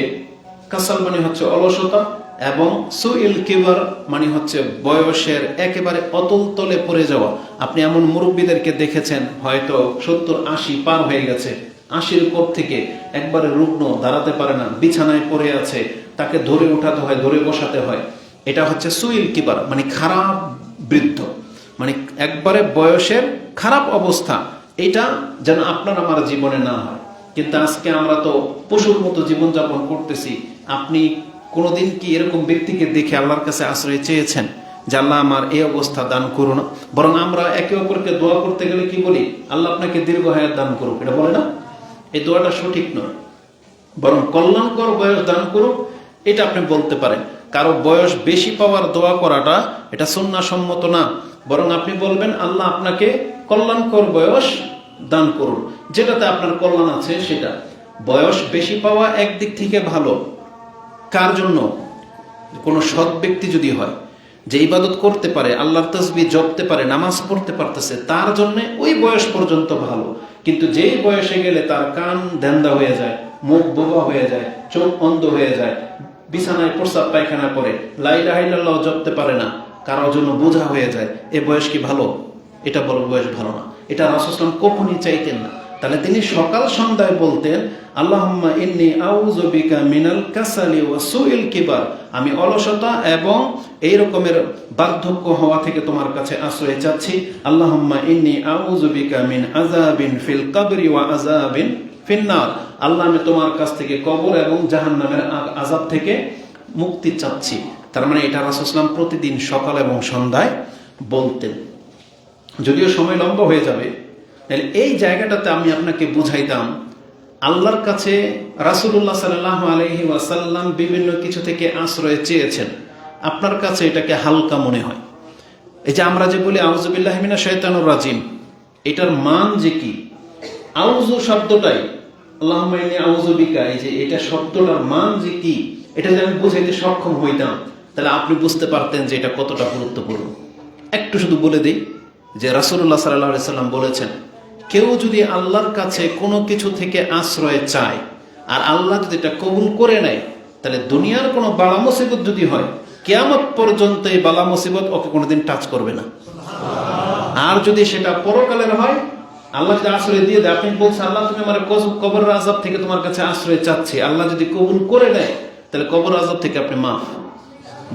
কাসাল মানে হচ্ছে অলসতা, এবং সুইল কিবার মানে হচ্ছে বয়সের একেবারে অতল তলে পড়ে যাওয়া। আপনি এমন মুরব্বীদেরকে দেখেছেন হয়তো 70-80 পার হয়ে গেছে, 80-র পর থেকে একবারে রুগ্ন, দাঁড়াতে পারে না, বিছানায় পড়ে আছে, তাকে ধরে উঠাতে হয়, ধরে বসাতে হয়। এটা হচ্ছে সুইল কিবার, মানে খারাপ বৃদ্ধ, মানে একবারে বয়সের খারাপ অবস্থা। এটা যেন আপনার আমার জীবনে না হয়। কিন্তু আজকে আমরা তো পশুর মতো জীবনযাপন করতেছি। আপনি কোনোদিন কি এরকম ব্যক্তিকে দেখে আল্লাহর কাছে আশ্রয় চেয়েছেন যে আল্লাহ আমার এই অবস্থা দান করুন? বরং আমরা একে অপরকে দোয়া করতে গেলে কি বলি? আল্লাহ আপনাকে দীর্ঘ হায়াত দান করুক, এটা বলে না? এই দোয়াটা সঠিক নয়, বরং কল্যাণকর বয়স দান করুক এটা আপনি বলতে পারেন। কারো বয়স বেশি পাওয়ার দোয়া করাটা এটা সুন্নাহ সম্মত না, বরং আপনি বলবেন আল্লাহ আপনাকে কল্যাণকর বয়স দান করুন, যেটাতে আপনার কল্যাণ আছে সেটা। বয়স বেশি পাওয়া একদিক থেকে ভালো। কার জন্য? কোনো সৎ ব্যক্তি যদি হয়, যে ইবাদত করতে পারে, আল্লাহর তাসবিহ জপতে পারে, নামাজ পড়তে পারতেছে, তার জন্য ওই বয়স পর্যন্ত ভালো। কিন্তু যেই বয়সে গেলে তার কান দেন্দা হয়ে যায়, মুখ বোবা হয়ে যায়, চোখ অন্ধ হয়ে যায়, বিছানায় প্রস্রাব পায়খানা করে, লা ইলাহা ইল্লাল্লাহ জপতে পারে না, কারোর জন্য বোঝা হয়ে যায়, এ বয়স কি ভালো? এটা বড় বয়স ভালো না। এটা রাসূল সাল্লাল্লাহু আলাইহি ওয়াসাল্লাম কখনই চাইতেন না। তাহলে তিনি সকাল সন্ধ্যায় বলতেন, আল্লাহুম্মা ইন্নী আউযু বিকা মিনাল কাসালি ওয়া সুইল কিবার, আমি অলসতা এবং এই রকমের বার্ধক্য হওয়া থেকে তোমার কাছে আশ্রয় চাচ্ছি। আল্লাহুম্মা ইন্নী আউযু বিকা মিন আযাবিন ফিল কবরি ওয়া আযাবিন ফিন্নার, আল্লাহ আমি তোমার কাছ থেকে কবর এবং জাহান্নামের আযাব থেকে মুক্তি চাচ্ছি। তার মানে এটা রাসূল সাল্লাল্লাহু আলাইহি ওয়াসাল্লাম প্রতিদিন সকাল এবং সন্ধ্যায় বলতেন। যদিও সময় লম্বা হয়ে যাবে, তাহলে এই জায়গাটাতে আমি আপনাকে বুঝাইতাম, আল্লাহর কাছে রাসূলুল্লাহ সাল্লাল্লাহু আলাইহি ওয়াসাল্লাম বিভিন্ন কিছু থেকে আশ্রয় চেয়েছেন। আপনার কাছে এটাকে হালকা মনে হয়। এই যে আমরা যে বলি আউযু বিল্লাহি মিনাশ শাইতানির রাজিম, এটার মান যে কি? আউযু শব্দটাই, আল্লাহুম্মা ইন্নী আউযু বিকা, এই যে এটা শব্দটার মান যে কি, এটা যদি আমি বুঝাইতে সক্ষম হইতাম, তাহলে আপনি বুঝতে পারতেন যে এটা কতটা গুরুত্বপূর্ণ। একটু শুধু বলে দিই যে রাসূলুল্লাহ সাল্লাল্লাহু আলাইহি ওয়াসাল্লাম বলেছেন, কেউ যদি আল্লাহর কাছে কোনো কিছু থেকে আশ্রয় চায় আর আল্লাহ যদি এটা কবুল করে নেয়, তাহলে দুনিয়ার কোনো বালা মুসিবত যদি হয়, কিয়ামত পর্যন্ত এই বালা মুসিবত ওকে কোনোদিন টাচ করবে না। আর যদি সেটা পরকালের হয়, আল্লাহ যদি আশ্রয় দিয়ে দেয়, আপনি বলছেন আল্লাহ তুমি আমার কবরের আযাব থেকে তোমার কাছে আশ্রয় চাচ্ছি, আল্লাহ যদি কবুল করে নেয়, তাহলে কবর আযাব থেকে আপনি মাফ।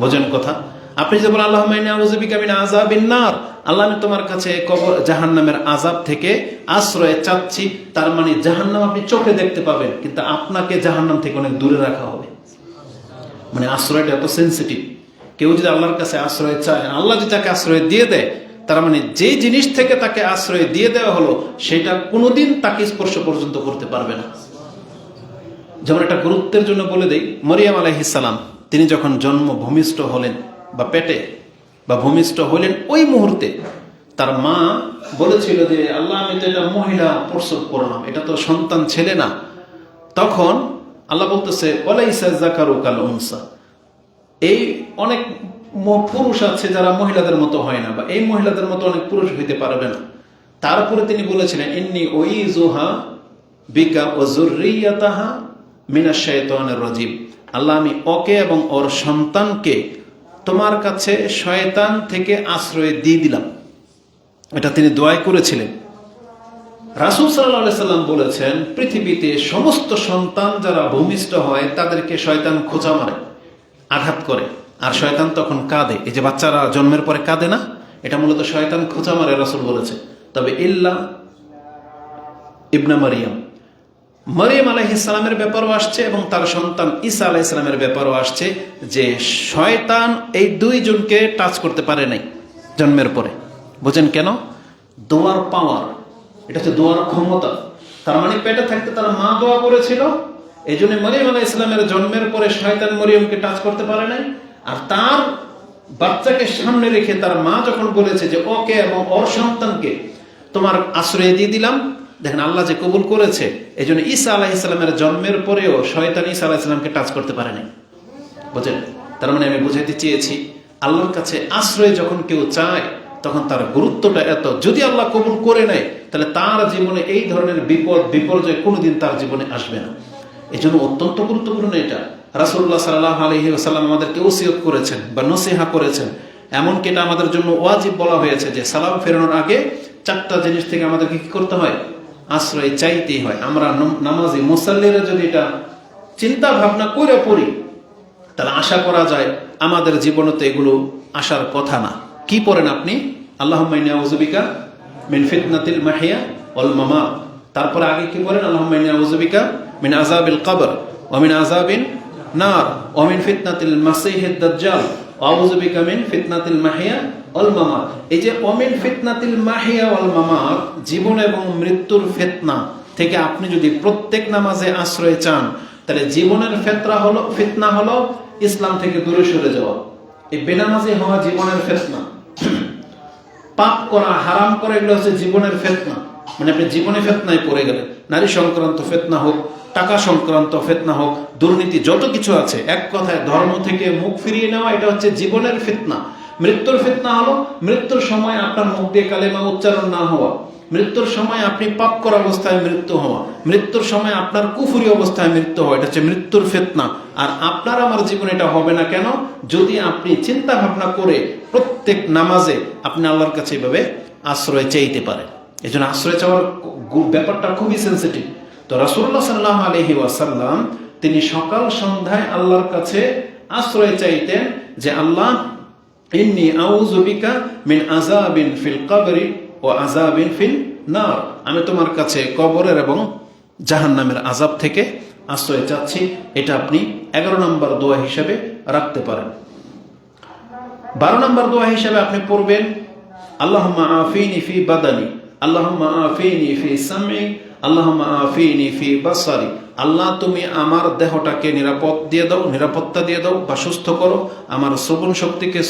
বোঝেন কথা? আপনি যে বলেন আল্লাহুম্মা ইন্নী আউযু বিকা মিন আযাবিন নার, আল্লাহ আমি তোমার কাছে কবর জাহান্নামের আযাব থেকে আশ্রয় চাচ্ছি, তার মানে জাহান্নাম আপনি চোখে দেখতে পাবেন, কিন্তু আপনাকে জাহান্নাম থেকে অনেক দূরে রাখা হবে। মানে আশ্রয়টা এত সেন্সিটিভ। কেউ যদি আল্লাহর কাছে আশ্রয় চায়, আল্লাহ যদি তাকে আশ্রয় দিয়ে দেয়, তার মানে যে জিনিস থেকে তাকে আশ্রয় দিয়ে দেওয়া হলো সেটা কোনোদিন তাকে স্পর্শ পর্যন্ত করতে পারবে না। যেমন একটা গুরুত্বের জন্য বলে দেই, মরিয়ম আলাইহিস সালাম তিনি যখন জন্ম ভূমিষ্ঠ হলেন বা পেটে বা ভূমিষ্ঠ হলেন, ওই মুহূর্তে তার মা বলেছিল যে আল্লাহ আমি তো এটা মহিলা প্রসব করলাম, এটা তো সন্তান ছেলে না। তখন আল্লাহ বলতেছে ওয়ালাইসা যাকারু কাল উনসা, এই অনেক পুরুষ আছে যারা মহিলাদের মতো হয় না, বা এই মহিলাদের মতো অনেক পুরুষ হইতে পারবে না। তারপরে তিনি বলেছিলেন ইন্নী উইযুহা বিকা ওয়া যুররিয়াতাহা মিনাশ শাইতানির রাজিম, আল্লাহ আমি ওকে এবং ওর সন্তানকে তোমার কাছে শয়তান থেকে আশ্রয় দিয়ে দিলাম। এটা তিনি দোয়া করেছিলেন। রাসূল সাল্লাল্লাহু আলাইহি সাল্লাম বলেছেন পৃথিবীতে সমস্ত সন্তান যারা ভূমিষ্ঠ হয় তাদেরকে শয়তান খোঁচা মারে, আঘাত করে, আর শয়তান তখন কাঁদে। এই যে বাচ্চারা জন্মের পরে কাঁদে না, এটা মূলত শয়তান খোঁচা মারে, রাসূল বলেছে। তবে ইল্লা ইবনা মারিয়াম, মরিয়ম আলাইহিস সালামের ব্যাপারও আসছে এবং তার সন্তান ঈসা আলাইহিস সালামের ব্যাপারও আসছে যে শয়তান এই দুইজনকে টাচ করতে পারে নাই জন্মের পরে। বুঝেন কেন? দোয়ার পাওয়ার, এটা হচ্ছে দোয়ার ক্ষমতা। তার মানে পেটে থাকতে তার মা দোয়া করেছিল, এই জন্য মরিয়ম আলাইহিস সালামের জন্মের পরে শয়তান মরিয়মকে টাচ করতে পারে নাই। আর তার বাচ্চাকে সামনে রেখে তার মা যখন বলেছে যে ওকে এবং ওর সন্তানকে তোমার আশ্রয় দিয়ে দিলাম, দেখেন আল্লাহ যে কবুল করেছে। এই জন্য ঈসা আলাইহিস সালামের জন্মের পরেও শয়তান ঈসা আলাইহিস সালামকে টাচ করতে পারে নাই। বুঝেন? তার মানে আমি বুঝাইতে চেয়েছি, আল্লাহর কাছে আশ্রয় যখন কেউ চায় তখন তার গুরুত্বটা এত। যদি আল্লাহ কবুল করে নেয় তাহলে তার জীবনে এই ধরনের বিপদ বিপর্যয় কোনোদিন তার জীবনে আসবে না। এই জন্য অত্যন্ত গুরুত্বপূর্ণ এটা। রাসূলুল্লাহ সাল্লাল্লাহু আলাইহি ওয়াসাল্লাম আমাদেরকে ওসিয়ত করেছেন বা নসিহা করেছেন, এমনকি এটা আমাদের জন্য ওয়াজিব বলা হয়েছে যে সালাম ফেরানোর আগে 4টা জিনিস থেকে আমাদেরকে কি করতে হয়? আশ্রয় চাইতেই হয়। আমরা নামাজি মুসাল্লিরা যদি এটা চিন্তা ভাবনা করে পড়ি তাহলে আশা করা যায় আমাদের জীবনে তো এগুলো আসার কথা না। কি পড়েন আপনি? আল্লাহুম্মা ইন্নী আউযু বিকা মিন ফিতনাতিল মাহিয়া ওয়াল মামাত। তারপরে আগে কি পড়েন? আল্লাহুম্মা ইন্নী আউযু বিকা মিন আযাবিল কবর ওয়া মিন আযাবিন নার ওয়া মিন ফিতনাতিল মাসীহিদ দাজ্জাল ওয়া আউযু বিকা মিন ফিতনাতিল মাহিয়া ওয়াল মামাত। এই যে ওয়া মিন ফিতনাতিল মাহিয়া ওয়াল মামাত, জীবন এবং মৃত্যুর ফিতনা থেকে আপনি যদি প্রত্যেক নামাজে আশ্রয় চান, তাহলে জীবনের ফিতনা হলো ইসলাম থেকে দূরে সরে যাওয়া। এই বেনামাজি হওয়া জীবনের ফিতনা, পাপ করা, হারাম করা, এগুলো হচ্ছে জীবনের ফিতনা। মানে আপনি জীবনে ফিতনায় পড়ে গেলেন। নারী সংক্রান্ত ফিতনা হোক, টাকা সংক্রান্ত ফিতনা হোক, দুর্নীতি, যত কিছু আছে, এক কথায় ধর্ম থেকে মুখ ফিরিয়ে নেওয়া, এটা হচ্ছে জীবনের ফিতনা। মৃত্যুর ফিতনা হলো মৃত্যুর সময় আপনার মুখ দিয়ে কালেমা উচ্চারণ না হওয়া, মৃত্যুর সময় আপনি পাপ করা অবস্থায় মৃত্যু হওয়া, মৃত্যুর সময় আপনার কুফরি অবস্থায় মৃত্যু হওয়া, এটা হচ্ছে মৃত্যুর ফিতনা। আর আপনার আমার জীবনে এটা হবে না কেন? যদি আপনি চিন্তা ভাবনা করে প্রত্যেক নামাজে আপনি আল্লাহর কাছে এভাবে আশ্রয় চাইতে পারেন। এই জন্য আশ্রয় চাওয়ার ব্যাপারটা খুবই সেন্সিটিভ। তো রাসূলুল্লাহ সাল্লাল্লাহু আলাইহি ওয়াসাল্লাম তিনি সকাল সন্ধ্যায় আল্লাহর কাছে আশ্রয় চাইতেন যে আল্লাহ ইন্নী আউযু বিকা মিন আযাবিন ফিল কবরি ওয়া আযাবিন ফিন নার, আমি তোমার কাছে কবরের এবং জাহান্নামের আযাব থেকে আশ্রয় চাচ্ছি। এটা আপনি 11 নম্বর দোয়া হিসেবে রাখতে পারেন। 12 নম্বর দোয়া হিসেবে আপনি পড়বেন আল্লাহুম্মা আফিনি ফি বাদানি, আল্লাহুম্মা আফিনি ফি সামঈ, আল্লাহুম্মা আফিনি ফি বাসারি। আল্লাহ তুমি আমার দেহটাকে নিরাপত্তা দিয়ে দাও বা সুস্থ করো, আমার শ্রবণ শক্তিকে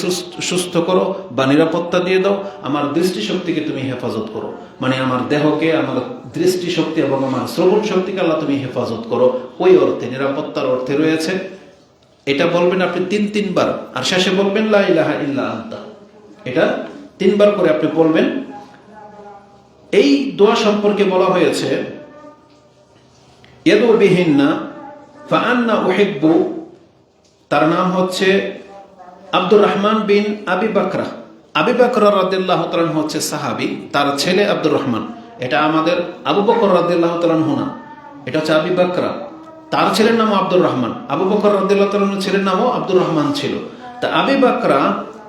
সুস্থ করো বা নিরাপত্তা দিয়ে দাও, আমার দৃষ্টি শক্তিকে তুমি হেফাজত করো। মানে আমার দেহকে, আমার দৃষ্টি শক্তি এবং আমার শ্রবণ শক্তিকে আল্লাহ তুমি হেফাজত করো। ওই অর্থে, নিরাপত্তার অর্থে রয়েছে। এটা বলবেন আপনি 3 বার, আর শেষে বলবেন লা ইলাহা ইল্লা আনতা। এটা 3 বার করে আপনি বলবেন। এই দোয়া সম্পর্কে বলা হয়েছে ইয়াদু বিহিন্না ফাআন্না উহিব্বু, তার নাম হচ্ছে আব্দুর রহমান বিন আবি বকরা। আবি বকরা রাদিয়াল্লাহু তাআলা হচ্ছে সাহাবী, তার ছেলে আব্দুর রহমান। এটা আমাদের আবু বকর রাদিয়াল্লাহু তাআলা না, এটা হচ্ছে আবি বকরা। তার ছেলের নাম আব্দুর রহমান। আবু বকর রাদিয়াল্লাহু তাআলার ছেলের নামও আব্দুর রহমান ছিল। তা আবি বকরা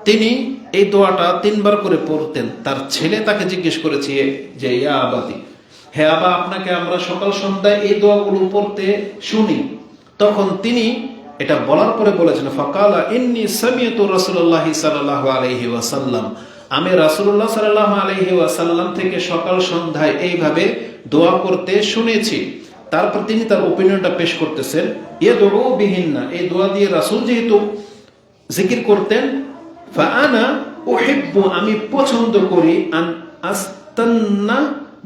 তিনি এই দোয়াটা 3 বার করে পড়তেন। তার ছেলে তাকে জিজ্ঞেস করেছে যে ইয়া আবাদি, হে আবা, আপনাকে আমরা সকাল সন্ধ্যায় এই দোয়াগুলো পড়তে শুনি। তখন তিনি এটা বলার পরে বলেছেন, ফাকালা ইন্নী সামিয়তু রাসূলুল্লাহ সাল্লাল্লাহু আলাইহি ওয়াসাল্লাম, আমি রাসূলুল্লাহ সাল্লাল্লাহু আলাইহি ওয়াসাল্লাম থেকে সকাল সন্ধ্যায় এইভাবে দোয়া করতে শুনেছি। তারপর তিনি তার ওপিনিয়নটা পেশ করতেছেন, ইয়াদউ বিহিন্না, এই দোয়া দিয়ে রাসূল যেহেতু জিকির করতেন, ফাআনা উহিব্বু, আমি পছন্দ করি, আন আস্তান্না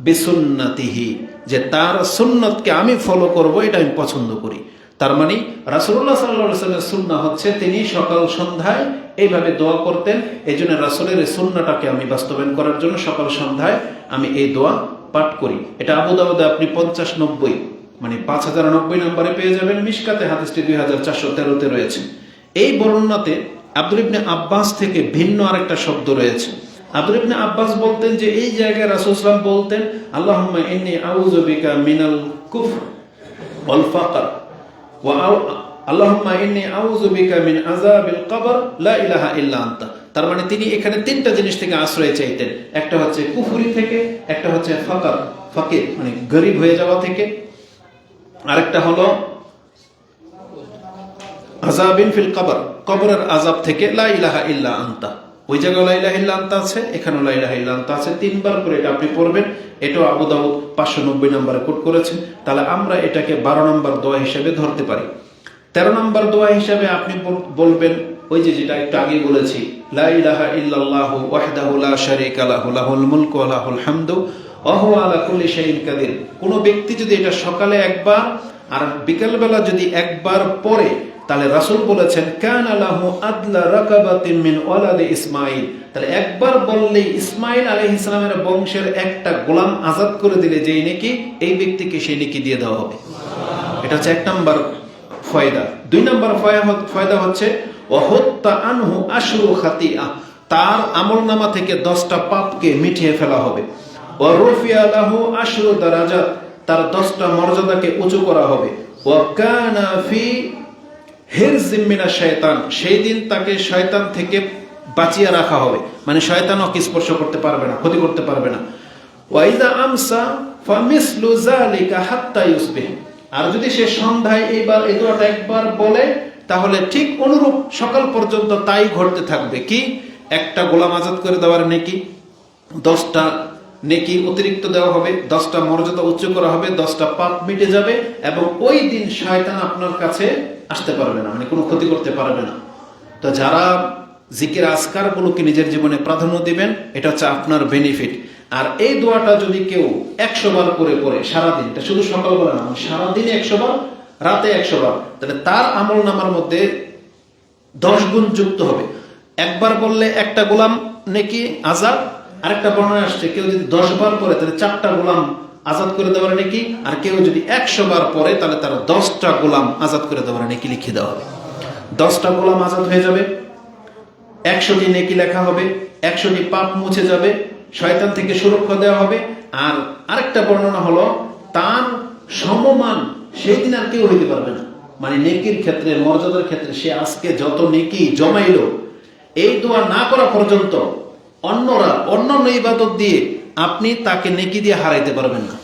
বিসুন্নতিহি, যে তার সুন্নতকে আমি ফলো করব, এটা আমি পছন্দ করি। তার মানে রাসূলুল্লাহ সাল্লাল্লাহু আলাইহি ওয়াসাল্লামের সুন্নাহ হচ্ছে তিনি সকাল সন্ধ্যায় এইভাবে দোয়া করতেন। এই জন্য রাসূলের এই সুন্নাহটাকে আমি বাস্তবায়ন করার জন্য সকাল সন্ধ্যায় আমি এই দোয়া পাঠ করি। এটা আবু দাউদে আপনি 5090 মানে 5090 নম্বরে পেয়ে যাবেন। মিশকাতে হাদিসটি 2413-তে রয়েছে। এই বর্ণনাতে আব্দুল ইবনে আব্বাস থেকে ভিন্ন আরেকটা শব্দ রয়েছে। আব্দুল ইবনে আব্বাস বলতেন যে এই জায়গায় রাসূল সাল্লাল্লাহু আলাইহি ওয়াসাল্লাম বলতেন, আল্লাহুম্মা ইন্নী আউযু বিকা মিনাল কুফর ওয়াল ফাকর ওয়া আল্লাহুম্মা ইন্নী আউযু বিকা মিন আযাবিল কবর লা ইলাহা ইল্লা আনতা। তার মানে তিনি এখানে 3টা জিনিস থেকে আশ্রয় চাইতেন। একটা হচ্ছে কুফরি থেকে, একটা হচ্ছে ফাকির মানে গরিব হয়ে যাওয়া থেকে, আরেকটা হলো আযাবিন ফিল কবর, কবরের আযাব থেকে, লা ইলাহা ইল্লা আনতা। ওই জায়গায় লা ইলাহা ইল্লা আনতা আছে, এখানেও লা ইলাহা ইল্লা আনতা আছে। 3 বার করে এটা আপনি পড়বেন। এটাও আবু দাউদ 590 নম্বরে কোট করেছেন। তাহলে আমরা এটাকে 12 নম্বর দোয়া হিসেবে ধরতে পারি। 13 নম্বর দোয়া হিসেবে আপনি বলবেন ওই যেটা একটু আগে বলেছি, লা ইলাহা ইল্লাল্লাহু ওয়াহদাহু লা শারীকা লাহু লাহুল মুলকু ওয়া লাহুল হামদু ওয়া হুয়া আলা কুল্লি শাইইন কাদির। কোন ব্যক্তি যদি এটা সকালে একবার আর বিকেলবেলা যদি একবার পড়ে, তাহলে রাসূল বলেছেন কানা লাহু আদলা রাকাবাতিন মিন ওয়ালাদি ইসমাঈল, তাহলে একবার বললেই ইসমাঈল আলাইহিস সালামের বংশের একটা গোলাম আজাদ করে দিলে যেই নেকি, এই ব্যক্তিকে সেই নেকি দিয়ে দেওয়া হবে। এটা হচ্ছে 1 নম্বর ফায়দা। 2 নম্বর ফায়দা হচ্ছে ওয়াহুত্তা আনহু আশরু খাতিয়া, তার আমলনামা থেকে 10টা পাপকে মিটিয়ে ফেলা হবে। ওয়া রুফিয়া লাহু আশরু দারাজাত, তার 10টা মর্যাদাকে উঁচু করা হবে। ওয়া কানা ফি হিরজিম মিনাশ শায়তান, সেই দিন তাকে শয়তান থেকে বাঁচিয়ে রাখা হবে, মানে শয়তান ওকে স্পর্শ করতে পারবে না, ক্ষতি করতে পারবে না। ওয়া ইযা আমসা ফামিসলু যালিকা হাত্তা ইউসবিহ, আর যদি সে সন্ধ্যায় এইবার এই দোয়াটা একবার বলে, তাহলে ঠিক অনুরূপ সকাল পর্যন্ত তাই ঘটতে থাকবে। কি? একটা গোলাম আজাদ করে দেওয়ার নেকি, 10টা নেকি অতিরিক্ত দেওয়া হবে, 10টা মর্যাদা উচ্চ করা হবে, 10টা পাপ মিটে যাবে, এবং ওই দিন শয়তান আপনার কাছে আসতে পারবে না, মানে কোনো ক্ষতি করতে পারবে না। তো যারা জিকির আজকার গুলোকে নিজের জীবনে প্রাধান্য দিবেন, এটা হচ্ছে আপনার বেনিফিট। আর এই দোয়াটা যদি কেউ 100 বার করে পড়ে সারাদিন, এটা শুধু সকালবেলা না, সারাদিনে 100 বার, রাতে 100 বার, তাহলে তার আমল নামার মধ্যে 10 গুণ যুক্ত হবে। একবার বললে একটা গোলাম নেকি আজাদ, আরেকটা বর্ণনা আসছে কেউ যদি 10 বার পড়ে তাহলে 4টা গোলাম আজাদ করে দেওয়ার নেকি, আর কেউ যদি 100 বার পড়ে তাহলে তার 10টা গোলাম আজাদ করে দেওয়ার নেকি লিখে দেওয়া হবে। 10টা গোলাম আজাদ হয়ে যাবে, 100টি নেকি লেখা হবে, 100টি পাপ মুছে যাবে, শয়তান থেকে সুরক্ষা দেওয়া হবে। আর আরেকটা বর্ণনা হলো তার সমমান সেই দিন আর কেউ হইতে পারবে না, মানে নেকির ক্ষেত্রে, মর্যাদার ক্ষেত্রে সে আজকে যত নেকি জমাইলো, এই দোয়া না করা পর্যন্ত অন্যরা অন্যান্য ইবাদত দিয়ে আপনি তাকে নেকি দিয়ে হারাইতে পারবেন না।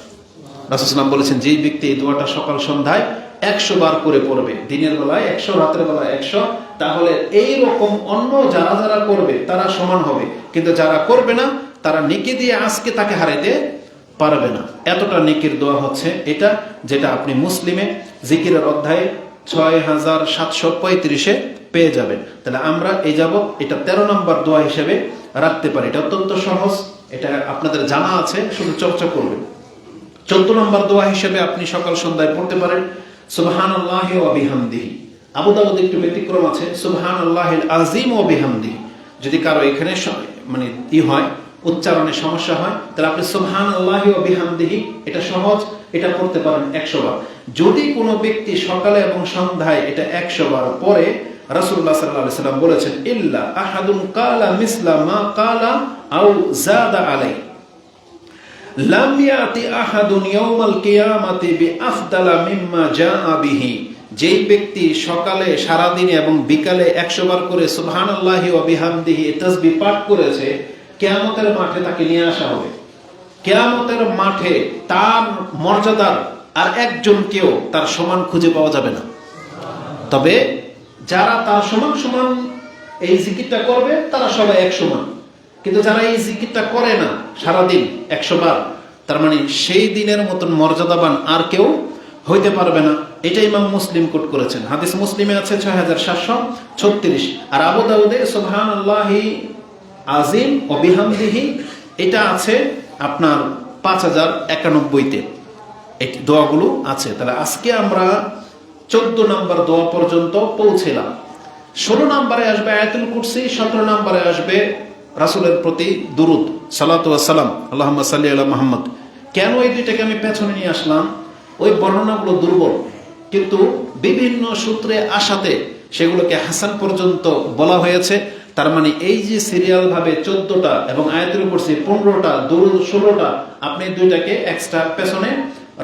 রাসূল সাল্লাল্লাহু আলাইহি ওয়াসাল্লাম বলেছেন, যেই ব্যক্তি এই দোয়াটা সকাল সন্ধ্যায় 100 বার করে পড়বে, দিনের বেলায় 100, রাতের বেলায় 100, তাহলে এই রকম অন্য যারা যারা করবে তারা সমান হবে, কিন্তু যারা করবে না তারা নেকি দিয়ে আজকে তাকে হারাইতে পারবে না। এতটা নেকির দোয়া হচ্ছে এটা, যেটা আপনি মুসলিমে জিকিরের অধ্যায়ে 6735-এ পেয়ে যাবেন। তাহলে আমরা এই যাবত এটা 13 নম্বর দোয়া হিসেবে রাখতে পারি। এটা অত্যন্ত সহজ, এটা আপনাদের জানা আছে, শুধু চর্চা করবেন। 14 নম্বর দোয়া হিসেবে আপনি সকাল সন্ধ্যায় পড়তে পারেন সুবহানাল্লাহি ওয়া বিহামদিহি। আবু দাউদ একটু ব্যতিক্রম আছে, সুবহানাল্লাহিল আযীম ওয়া বিহামদিহি। যদি কারো এখানে মানে হয়, উচ্চারণে সমস্যা হয়, তাহলে আপনি সুবহানাল্লাহি ওয়া বিহামদিহি, এটা সহজ, এটা পড়তে পারেন 100 বার। যদি কোনো ব্যক্তি সকালে এবং সন্ধ্যায় এটা 100 বার পড়ে, রাসূলুল্লাহ সাল্লাল্লাহু আলাইহি ওয়াসাল্লাম বলেছেন, ইল্লা আহাদুন কালা মিসলা মা কালা আও যাদা আলাই লাম ইয়াতি আহাদুন ইয়াউমাল কিয়ামাতি বিআফদালা মিম্মা জাআ বিহি যেই ব্যক্তি সকালে, সারাদিনে এবং বিকালে 100 বার করে সুবহানাল্লাহি ওয়া বিহামদিহি তাসবিহ পাঠ করেছে, কিয়ামতের মাঠে তাকে নিয়ে আসা হবে। কিয়ামতের মাঠে তার মর্যাদার আর একজনকেও তার সমান খুঁজে পাওয়া যাবে না। তবে যারা তার সমান সমান এই জিকিরটা করবে তারা সবাই এক সমান, কিন্তু যারা এই জিকিরটা করে না সারাদিন 100 বার, তার মানে সেই দিনের মতন মর্যাদাবান আর কেউ হইতে পারবে না। এটা ইমাম মুসলিম কোট করেছেন। হাদিস মুসলিমে আছে 6736, আর আবু দাউদে সুবহানাল্লাহি আজিম ও বিহামদিহি এটা আছে আপনার 5091-তে এই দোয়াগুলো আছে। তাহলে আজকে আমরা 14 নম্বর দোয়া পর্যন্ত পৌঁছেলাম। 16 নম্বরে আসবে আয়াতুল কুরসি, 17 নম্বরে আসবে রাসূলের প্রতি দুরূদ সালাতু ওয়াস সালাম, আল্লাহুম্মা সাল্লি আলা মুহাম্মদ। কেন এই দুইটাকে আমি পেছনে নিয়ে আসলাম? ওই বর্ণনাগুলো দুর্বল, কিন্তু বিভিন্ন সূত্রে আসাতে সেগুলোকে হাসান পর্যন্ত বলা হয়েছে। তার মানে এই যে সিরিয়াল ভাবে 14টা এবং আয়াতুল কুরসি 15টা, দুরূদ 16টা, আপনি দুইটাকে এক্সট্রা পেছনে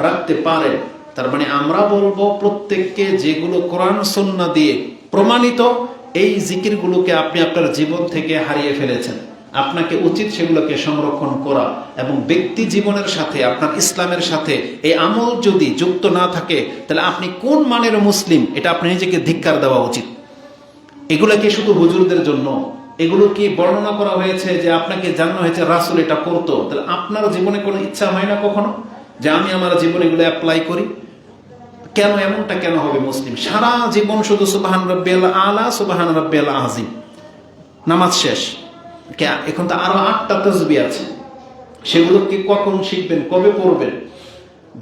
রাখতে পারেন। তার মানে আমরা বলবো প্রত্যেককে যেগুলো কোরআন সুন্নাহ দিয়ে প্রমাণিত এই জিকিরগুলোকে আপনি আপনার জীবন থেকে হারিয়ে ফেলেছেন, আপনাকে উচিত সেগুলোকে সংরক্ষণ করা এবং ব্যক্তি জীবনের সাথে আপনার ইসলামের সাথে এই আমল যদি যুক্ত না থাকে তাহলে আপনি কোন মানের মুসলিম এটা আপনি নিজেকে ধিক্কার দেওয়া উচিত। এগুলো কি শুধু হুজুরদের জন্য? এগুলো কি বর্ণনা করা হয়েছে যে আপনাকে জানানো হয়েছে রাসূল এটা করতো? তাহলে আপনার জীবনে কোনো ইচ্ছা হয় না কখনো যে আমি আমার জীবনে এগুলো অ্যাপ্লাই করি? কেন এমনটা কেন হবে? মুসলিম সারা জীবন শুধু সুবহান রাব্বিয়াল আলা, সুবহান রাব্বিয়াল আযীম, নামাজ শেষ। এখন তো আরো 8টা তাসবিহ আছে, সেগুলো কি কখন শিখবেন, কবে পড়বেন?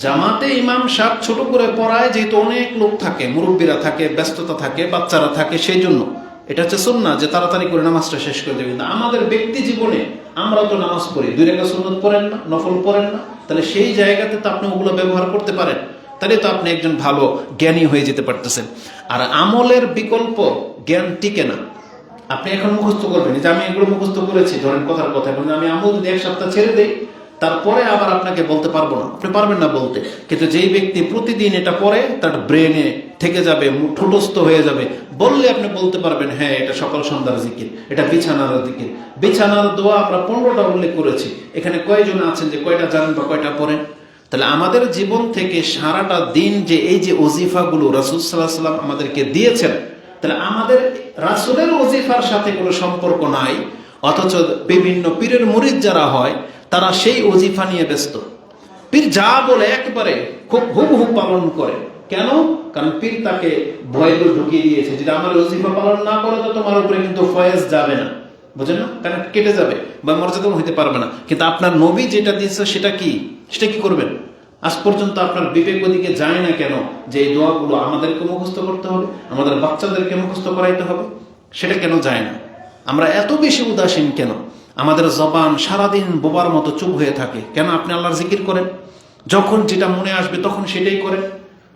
জামাতে ইমাম সাহেব ছোট করে পড়ায়, যেহেতু অনেক লোক থাকে, মুরব্বীরা থাকে, ব্যস্ততা থাকে, বাচ্চারা থাকে, সেই জন্য এটা হচ্ছে সুন্নাহ যে তাড়াতাড়ি করে নামাজটা শেষ করে দেবে। কিন্তু আমাদের ব্যক্তি জীবনে আমরা তো নামাজ পড়ি, 2 রাকাত সুন্নাত পড়েন না, নফল পড়েন না, তাহলে সেই জায়গাতে তো আপনি ওগুলো ব্যবহার করতে পারেন, তাহলে তো আপনি একজন ভালো জ্ঞানী হয়ে যেতে পারতেছেন। আর আমলের বিকল্প জ্ঞান টিকে না। আপনি এখন মুখস্থ করবেন যে আমি এগুলো মুখস্থ করেছি, ধরেন কথার কথা, এবং আমি আমল যদি 1 সপ্তাহ ছেড়ে দেই তারপরে আবার আপনাকে বলতে পারবো না, আপনি পারবেন না বলতে। কিন্তু যেই ব্যক্তি প্রতিদিন এটা পড়ে তার ব্রেনে থেকে যাবে, ঠোঁটস্থ হয়ে যাবে, বললে আপনি বলতে পারবেন হ্যাঁ এটা সকাল সন্ধ্যার জিকির, এটা বিছানার জিকির। বিছানার দোয়া আমরা 15টা উল্লেখ করেছি, এখানে কয়জন আছেন যে কয়টা জানেন বা কয়টা পড়েন? তাহলে আমাদের জীবন থেকে সারাটা দিন যে এই যে ওজিফাগুলো রাসূল সাল্লাল্লাহু আলাইহি ওয়াসাল্লাম আমাদেরকে দিয়েছেন, তাহলে আমাদের রাসূলের ওজিফার সাথে কোনো সম্পর্ক নাই, অথচ বিভিন্ন পীরের মুরিদ যারা হয় তারা সেই ওজিফা নিয়ে ব্যস্ত। পীর যা বলে একবারে খুব হুবহু পালন করে। কেন? কারণ পীর তাকে ভয় ঢুকিয়ে দিয়েছে, যদি আমার ওজিফা পালন না করো তো তোমার উপরে কিন্তু ফয়েজ যাবে না, বুঝেন না, কারণ কেটে যাবে বা মর্যাদা হইতে পারবে না। কিন্তু আপনার নবী যেটা দিয়েছে সেটা কি করবেন? আজ পর্যন্ত আপনার বিবেক ওদিকে যায় না কেন যে এই দোয়াগুলো আমাদেরকে মুখস্থ করতে হবে, আমাদের বাচ্চাদেরকে মুখস্থ করাইতে হবে? সেটা কেন যায় না? আমরা এত বেশি উদাসীন কেন? আমাদের জবান সারাদিন বোবার মতো চুপ হয়ে থাকে কেন? আপনি আল্লাহর জিকির করেন, যখন যেটা মনে আসবে তখন সেটাই করেন।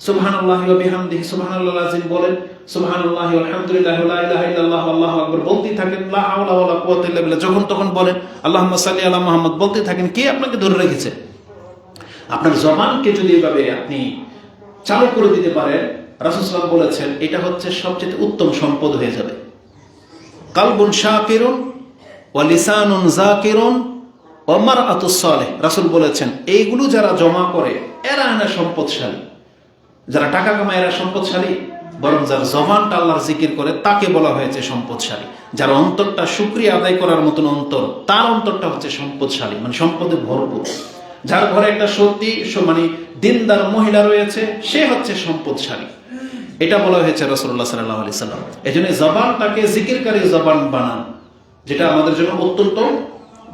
সুবহানাল্লাহি ওয়া বিহামদিহি সুবহানাল্লাহিল আযীম বলেন, সুবহানাল্লাহি ওয়ালহামদুলিল্লাহি ওয়া লা ইলাহা ইল্লাল্লাহু আল্লাহু আকবার বলতেই থাকেন, লা হাওলা ওয়ালা কুওয়াতা ইল্লা বিল্লাহ যখন তখন বলেন, আল্লাহুম্মা সাল্লি আলা মুহাম্মদ বলতেই থাকেন। কে আপনাকে ধরে রেখেছে? আপনার জবানকে যদি এভাবে আপনি চালু করে দিতে পারেন, রাসূল সাল্লাল্লাহু আলাইহি ওয়াসাল্লাম বলেছেন এটা হচ্ছে সবচেয়ে উত্তম সম্পদ হয়ে যাবে। কালবুন শাকিরুন ওয়া লিসানুন যাকিরুন ওয়া মারআতুস সালিহ, রাসূল বলেছেন এইগুলো যারা জমা করে এরা না সম্পদশালী। যারা টাকা কামায় এরা সম্পদশালী? বরং যার জবানটা আল্লাহর জিকির করে তাকে বলা হয়েছে সম্পদশালী। যার অন্তরটা শুকরিয়া আদায় করার মতন অন্তর, তার অন্তরটা হচ্ছে সম্পদশালী, মানে সম্পদে ভরপুর। যার ঘরে একটা সত্যি মানে দিনদার মহিলা রয়েছে সে হচ্ছে সম্পদশালী। এটা বলা হয়েছে রাসূলুল্লাহ সাল্লাল্লাহু আলাইহি সাল্লাম। এজন্য জবানটাকে জিকিরকারী জবান বানান, যেটা আমাদের জন্য অত্যন্ত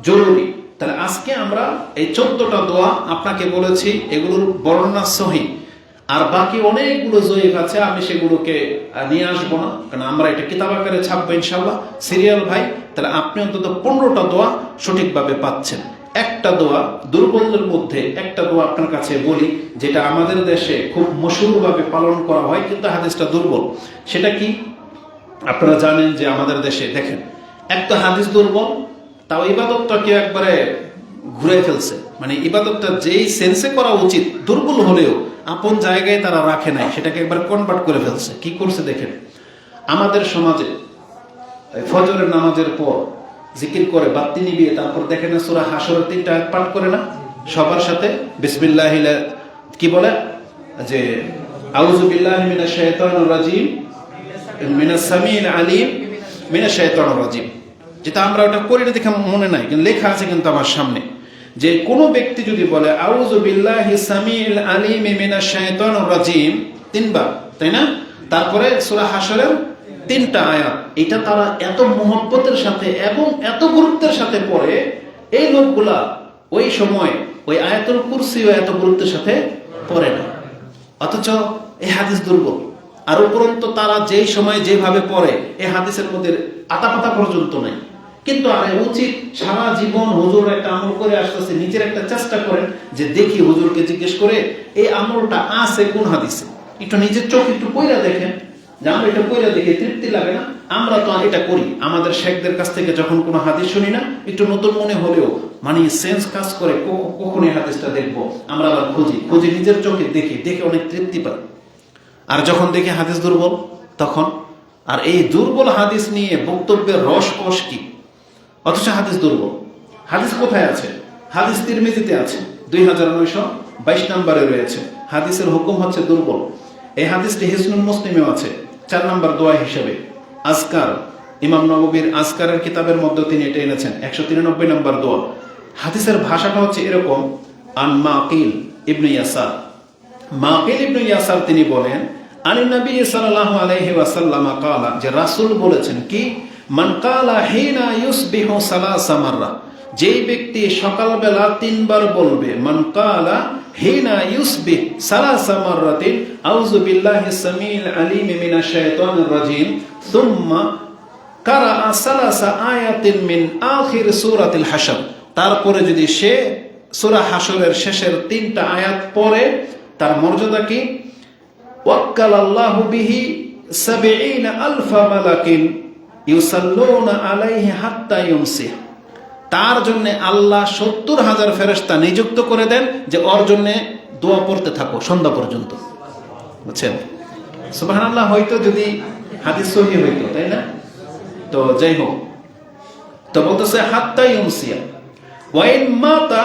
জরুরি। তাহলে আজকে আমরা এই 14টা দোয়া আপনাকে বলেছি, এগুলোর বর্ণনা সহিহ, আর বাকি অনেকগুলো জয়ীফ আছে, আমি সেগুলোকে নিয়ে আসবো না, কারণ আমরা এটা কিতাব আকারে ছাপবো ইনশাআল্লাহ, সিরিয়াল ভাই। তাহলে আপনি অন্তত 15টা দোয়া সঠিকভাবে পাচ্ছেন। একটা দোয়া দুর্বলদের মধ্যে একটা দোয়া আপনার কাছে বলি, যেটা আমাদের দেশে খুব মশহুরভাবে পালন করা হয় কিন্তু হাদিসটা দুর্বল। সেটা কি? আপনারা জানেন যে আমাদের দেশে দেখেন একটা হাদিস দুর্বল, তাও ইবাদতটাকে একবারে ঘুরে ফেলছে। মানে ইবাদতটা যেই সেন্সে করা উচিত দুর্বল হলেও আপন জায়গায় তারা রাখে নাই, সেটাকে একবার কনভার্ট করে ফেলছে। কি করছে দেখেন, আমাদের সমাজে ফজরের নামাজের পর জিকির করে বাতি নিবিয়ে তারপর দেখেন না সূরা হাশরের 3টা আয়াত পাঠ করে না সবার সাথে, বিসমিল্লাহিল কি বলে যে আউযু বিল্লাহি মিনাশ শাইতানির রাজিম মিনাস সামিউল আলিম মিনাশ শাইতানির রাজিম, যেটা আমরা ওটা করি না দেখে মনে নাই, কিন্তু লেখা আছে কিন্তু আমার সামনে, যে কোনো ব্যক্তি যদি বলে আউযু বিল্লাহি সামিউল আলিম মিনাশ শাইতানির রাজিম 3 বার, তাই না, তারপরে সূরা হাশরের 3টা আয়াত, এটা তারা এত মহব্বতের সাথে এবং এত গুরুত্বের সাথে পড়ে, এই লোকগুলা ওই সময় ওই আয়াতুল কুরসিও এত গুরুত্বের সাথে পড়ে না, অথচ এই হাদিস দুর্বল। আর উপরন্তু তারা যেই সময় যেভাবে পড়ে এই হাদিসের মধ্যে আতাপাতা পর্যন্ত নাই। কিন্তু আরে উচিত সারা জীবন হুজুর একটা আমল করে আসতেছে, নিজের একটা চেষ্টা করেন যে দেখি হুজুরকে জিজ্ঞেস করে এই আমলটা আছে কোন হাদিসে, একটু নিজের চোখ একটু পয়রা দেখেন, যে আমরা এটা পয়রা দেখে তৃপ্তি লাগে না, আমরা তো এটা করি আমাদের শেখদের কাছ থেকে যখন কোনো হাদিস শুনি না একটু নতুন মনে হলেও মানে সেন্স কাজ করে কখন এই হাদিসটা দেখবো, আমরা আবার খুঁজি নিজের চোখে দেখে অনেক তৃপ্তি পাই। আর যখন দেখি হাদিস দুর্বল তখন, আর এই দুর্বল হাদিস নিয়ে বক্তব্যের রস কি, অথচ হাদিস দুর্বল। হাদিস কোথায় আছে? হাদিস তিরমিজিতে আছে, 2922 নম্বরে রয়েছে। হাদিসের হুকুম হচ্ছে দুর্বল। এই হাদিসটি হিসনুল মুসলিমেও আছে 4 নম্বর দোয়া হিসেবে। আজকার, ইমাম নববীর আজকারের কিতাবের মধ্যে তিনি এটা এনেছেন 193 নম্বর দোয়া। হাদিসের ভাষাটা হচ্ছে এরকম, আন মাকিল ইবনে ইয়াসার, মাকিল ইবনে ইয়াসার তিনি বলেন আনিন নবী সাল্লাল্লাহু আলাইহি ওয়াসাল্লাম ক্বালা, যে রাসূল বলেছেন কি, মান ক্বালা হিনা ইউসবিহু সালাসা মাররা, যেই ব্যক্তি সকালবেলা 3 বার বলবে, মান ক্বালা হিনা ইউসবিহ সালাসা মাররাতিন আউযু বিল্লাহিস সামিউল আলিম মিনাশ শাইতানির রাজিম সুম্মা কারাআ সালাসা আয়াতিন মিন আখির সূরাতিল হাশর, তারপরে যদি সে সূরা হাশরের শেষের 3টা আয়াত পড়ে, তার মর্যাদা কি, ওয়াক্কালাল্লাহু বিহি ৭০,০০০ মালাকিন ইউসাল্লুনা আলাইহি হাত্তা ইউমসি, তার জন্য আল্লাহ ৭০,০০০ ফেরেশতা নিযুক্ত করে দেন যে ওর জন্য দোয়া পড়তে থাকো সন্ধ্যা পর্যন্ত। বুঝছেন? সুবহানাল্লাহ। হয়তো যদি হাদিস সহিহ হইতো, তাই না? তো যাই হোক, তো বলতেছে হাত্তা ইউমসিয়া ওয়া ইন মাতা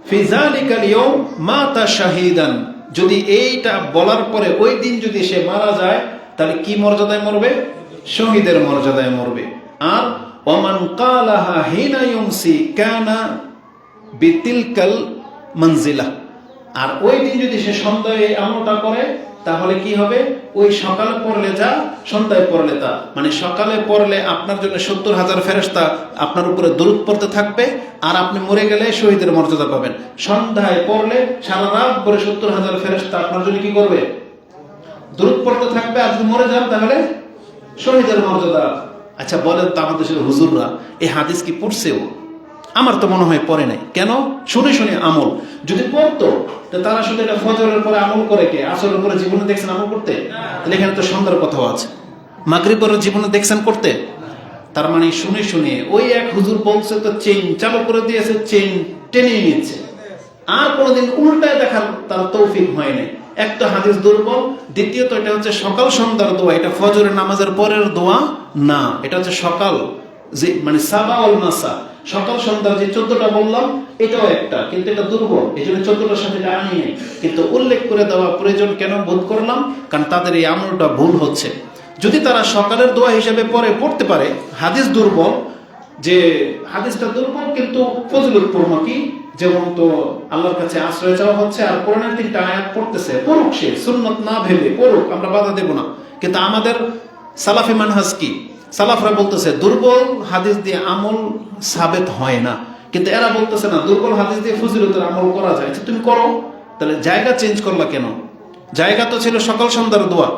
ফি যালিকাল ইয়াউম মাতা শাহীদান, যদি এইটা বলার পরে ওই দিন যদি সে মারা যায় তাহলে কি মর্যাদায় মরবে? শহীদের মর্যাদায় মরবে। আর ওমান ক্বালাহা হিনা ইউমসি কানা বিতিলকাল মানজিলা, আর ওই দিন যদি সে সন্ধ্যায় এই আমলটা করে তাহলে কি হবে? ওই সকালে পড়লে যা, সন্ধ্যায় পড়লে তা, মানে সকালে পড়লে আপনার জন্য ৭০,০০০ ফেরেশতা আপনার উপরে দরুদ পড়তে থাকবে, আর আপনি মরে গেলে শহীদের মর্যাদা পাবেন। সন্ধ্যায় পড়লে সারা রাত পরে ৭০,০০০ ফেরেশতা আপনার জন্য কি করবে? দরুদ পড়তে থাকবে, আর যদি মরে যান তাহলে শহীদের মর্যাদা। আচ্ছা বলেন তো, আমাদের দেশের হুজুররা এই হাদিস কি পড়ছেও? আমার তো মনে হয় পড়ে নাই। কেন? শুনে আমল। যদি পড়তো তারা শুধু এটা ফজরের পরে আমল করে, কে আসরের পরে জীবনে দেখছেন আমল করতে? তাহলে এখানে তো সন্ধ্যার কথাও আছে। মাগরিবের জীবনে দেখছেন করতে? তার মানে শুনে ওই এক হুজুর বলছে তো চেইন চালু করে দিয়েছে, চেইন টেনে নিচ্ছে, আর কোনোদিন উল্টায় দেখার তার তৌফিক হয় নাই। এক তো হাদিস দুর্বল, দ্বিতীয়ত এটা হচ্ছে সকাল সন্ধ্যার দোয়া, এটা ফজরের নামাজের পরের দোয়া না, এটা হচ্ছে সকাল, যে মানে সাবা ওয়াল মাসা, সকাল সন্ধ্যা যে 14টা বললাম এটাও একটা, কিন্তু এটা দুর্বল, এই জন্য 14টার সাথে এটা আনি নেই। কিন্তু উল্লেখ করে দেওয়া প্রয়োজন কেন বোধ করলাম? কারণ তাদের এই আমলটা ভুল হচ্ছে। যদি তারা সকালের দোয়া হিসেবে পড়তে পারে, হাদিস দুর্বল, যে হাদিসটা দুর্বল কিন্তু ফজিলতপূর্ণ, কি যেমন তো আল্লাহর কাছে আশ্রয় চাওয়া হচ্ছে, আর কোরআনের 3টা আয়াত পড়তেছে, পড়ুক, সে সুন্নত না ভেবে পড়ুক, আমরা বাধা দেব না। কিন্তু আমাদের সালাফি মানহাজ কি? সালাফরা বলতেছে দুর্বল হাদিস দিয়ে আমল সাবেত হয় না, কিন্তু এরা বলতেছে না, দুর্বল হাদিস দিয়ে ফজিলতের আমল করা যায়। তুমি করো, তাহলে জায়গা চেঞ্জ করলা কেন? জায়গা তো ছিল সকাল সন্ধ্যার দোয়া,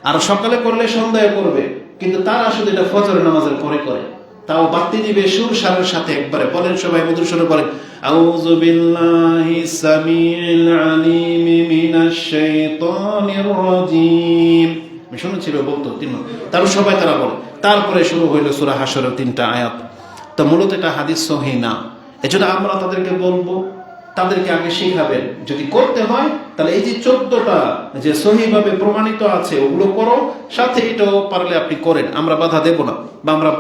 আর সকালে করলে সন্ধ্যায় করবে, কিন্তু তারা শুধু এটা ফজরের নামাজের পরে করে, তাও বাতি দিবে সুর সারের সাথে একবারে। বলেন সবাই মধুর সুরে বলেন, আউযু বিল্লাহিস সামিউল আলিম মিনাশ শাইতানির রাজিম। আমি শুনেছিল বলতো তারপর সবাই তারা বলে, তারপরে শুরু হইল সূরা হাশরের 3টা আয়াত। তো মূলত এটা হাদিস সহিহ না। এজন্য আমরা তাদেরকে বলবো তাদেরকে আগে শিখাবেন। যদি করতে হয় তাহলে এই যে 14টা যে সহিভাবে প্রমাণিত আছে ওগুলো করো, সাথে এটাও পারলে আপনি করেন, আমরা বাধা দেব না, বা আমরা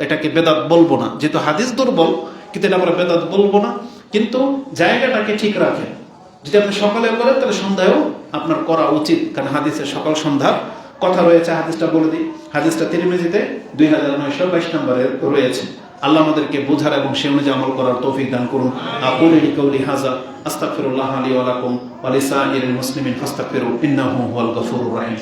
এটাকে বেদাত বলবো না। যেহেতু হাদিস দুর্বল, কিন্তু এটা আমরা বেদাত বলবো না, কিন্তু জায়গাটাকে ঠিক রাখেন। যদি আপনি সকালে করেন তাহলে সন্ধ্যায়ও আপনার করা উচিত, কারণ হাদিসে সকাল সন্ধ্যা কথা রয়েছে। হাদিসটা বলে দিই, হাদিসটা তিরমিজিতে 2922 নম্বরে রয়েছে। আল্লাহ আমাদেরকে বোঝার এবং সে অনুযায়ী আমল করার তৌফিক দান করুন। আকুলু লিকাউলি হাযা আস্তাগফিরুল্লাহ লি ওয়া লাকুম ওয়া লিসাইরিল মুসলিমিন ফাস্তাগফিরু ইন্নাহু হুয়াল গফুরুর রাহিম।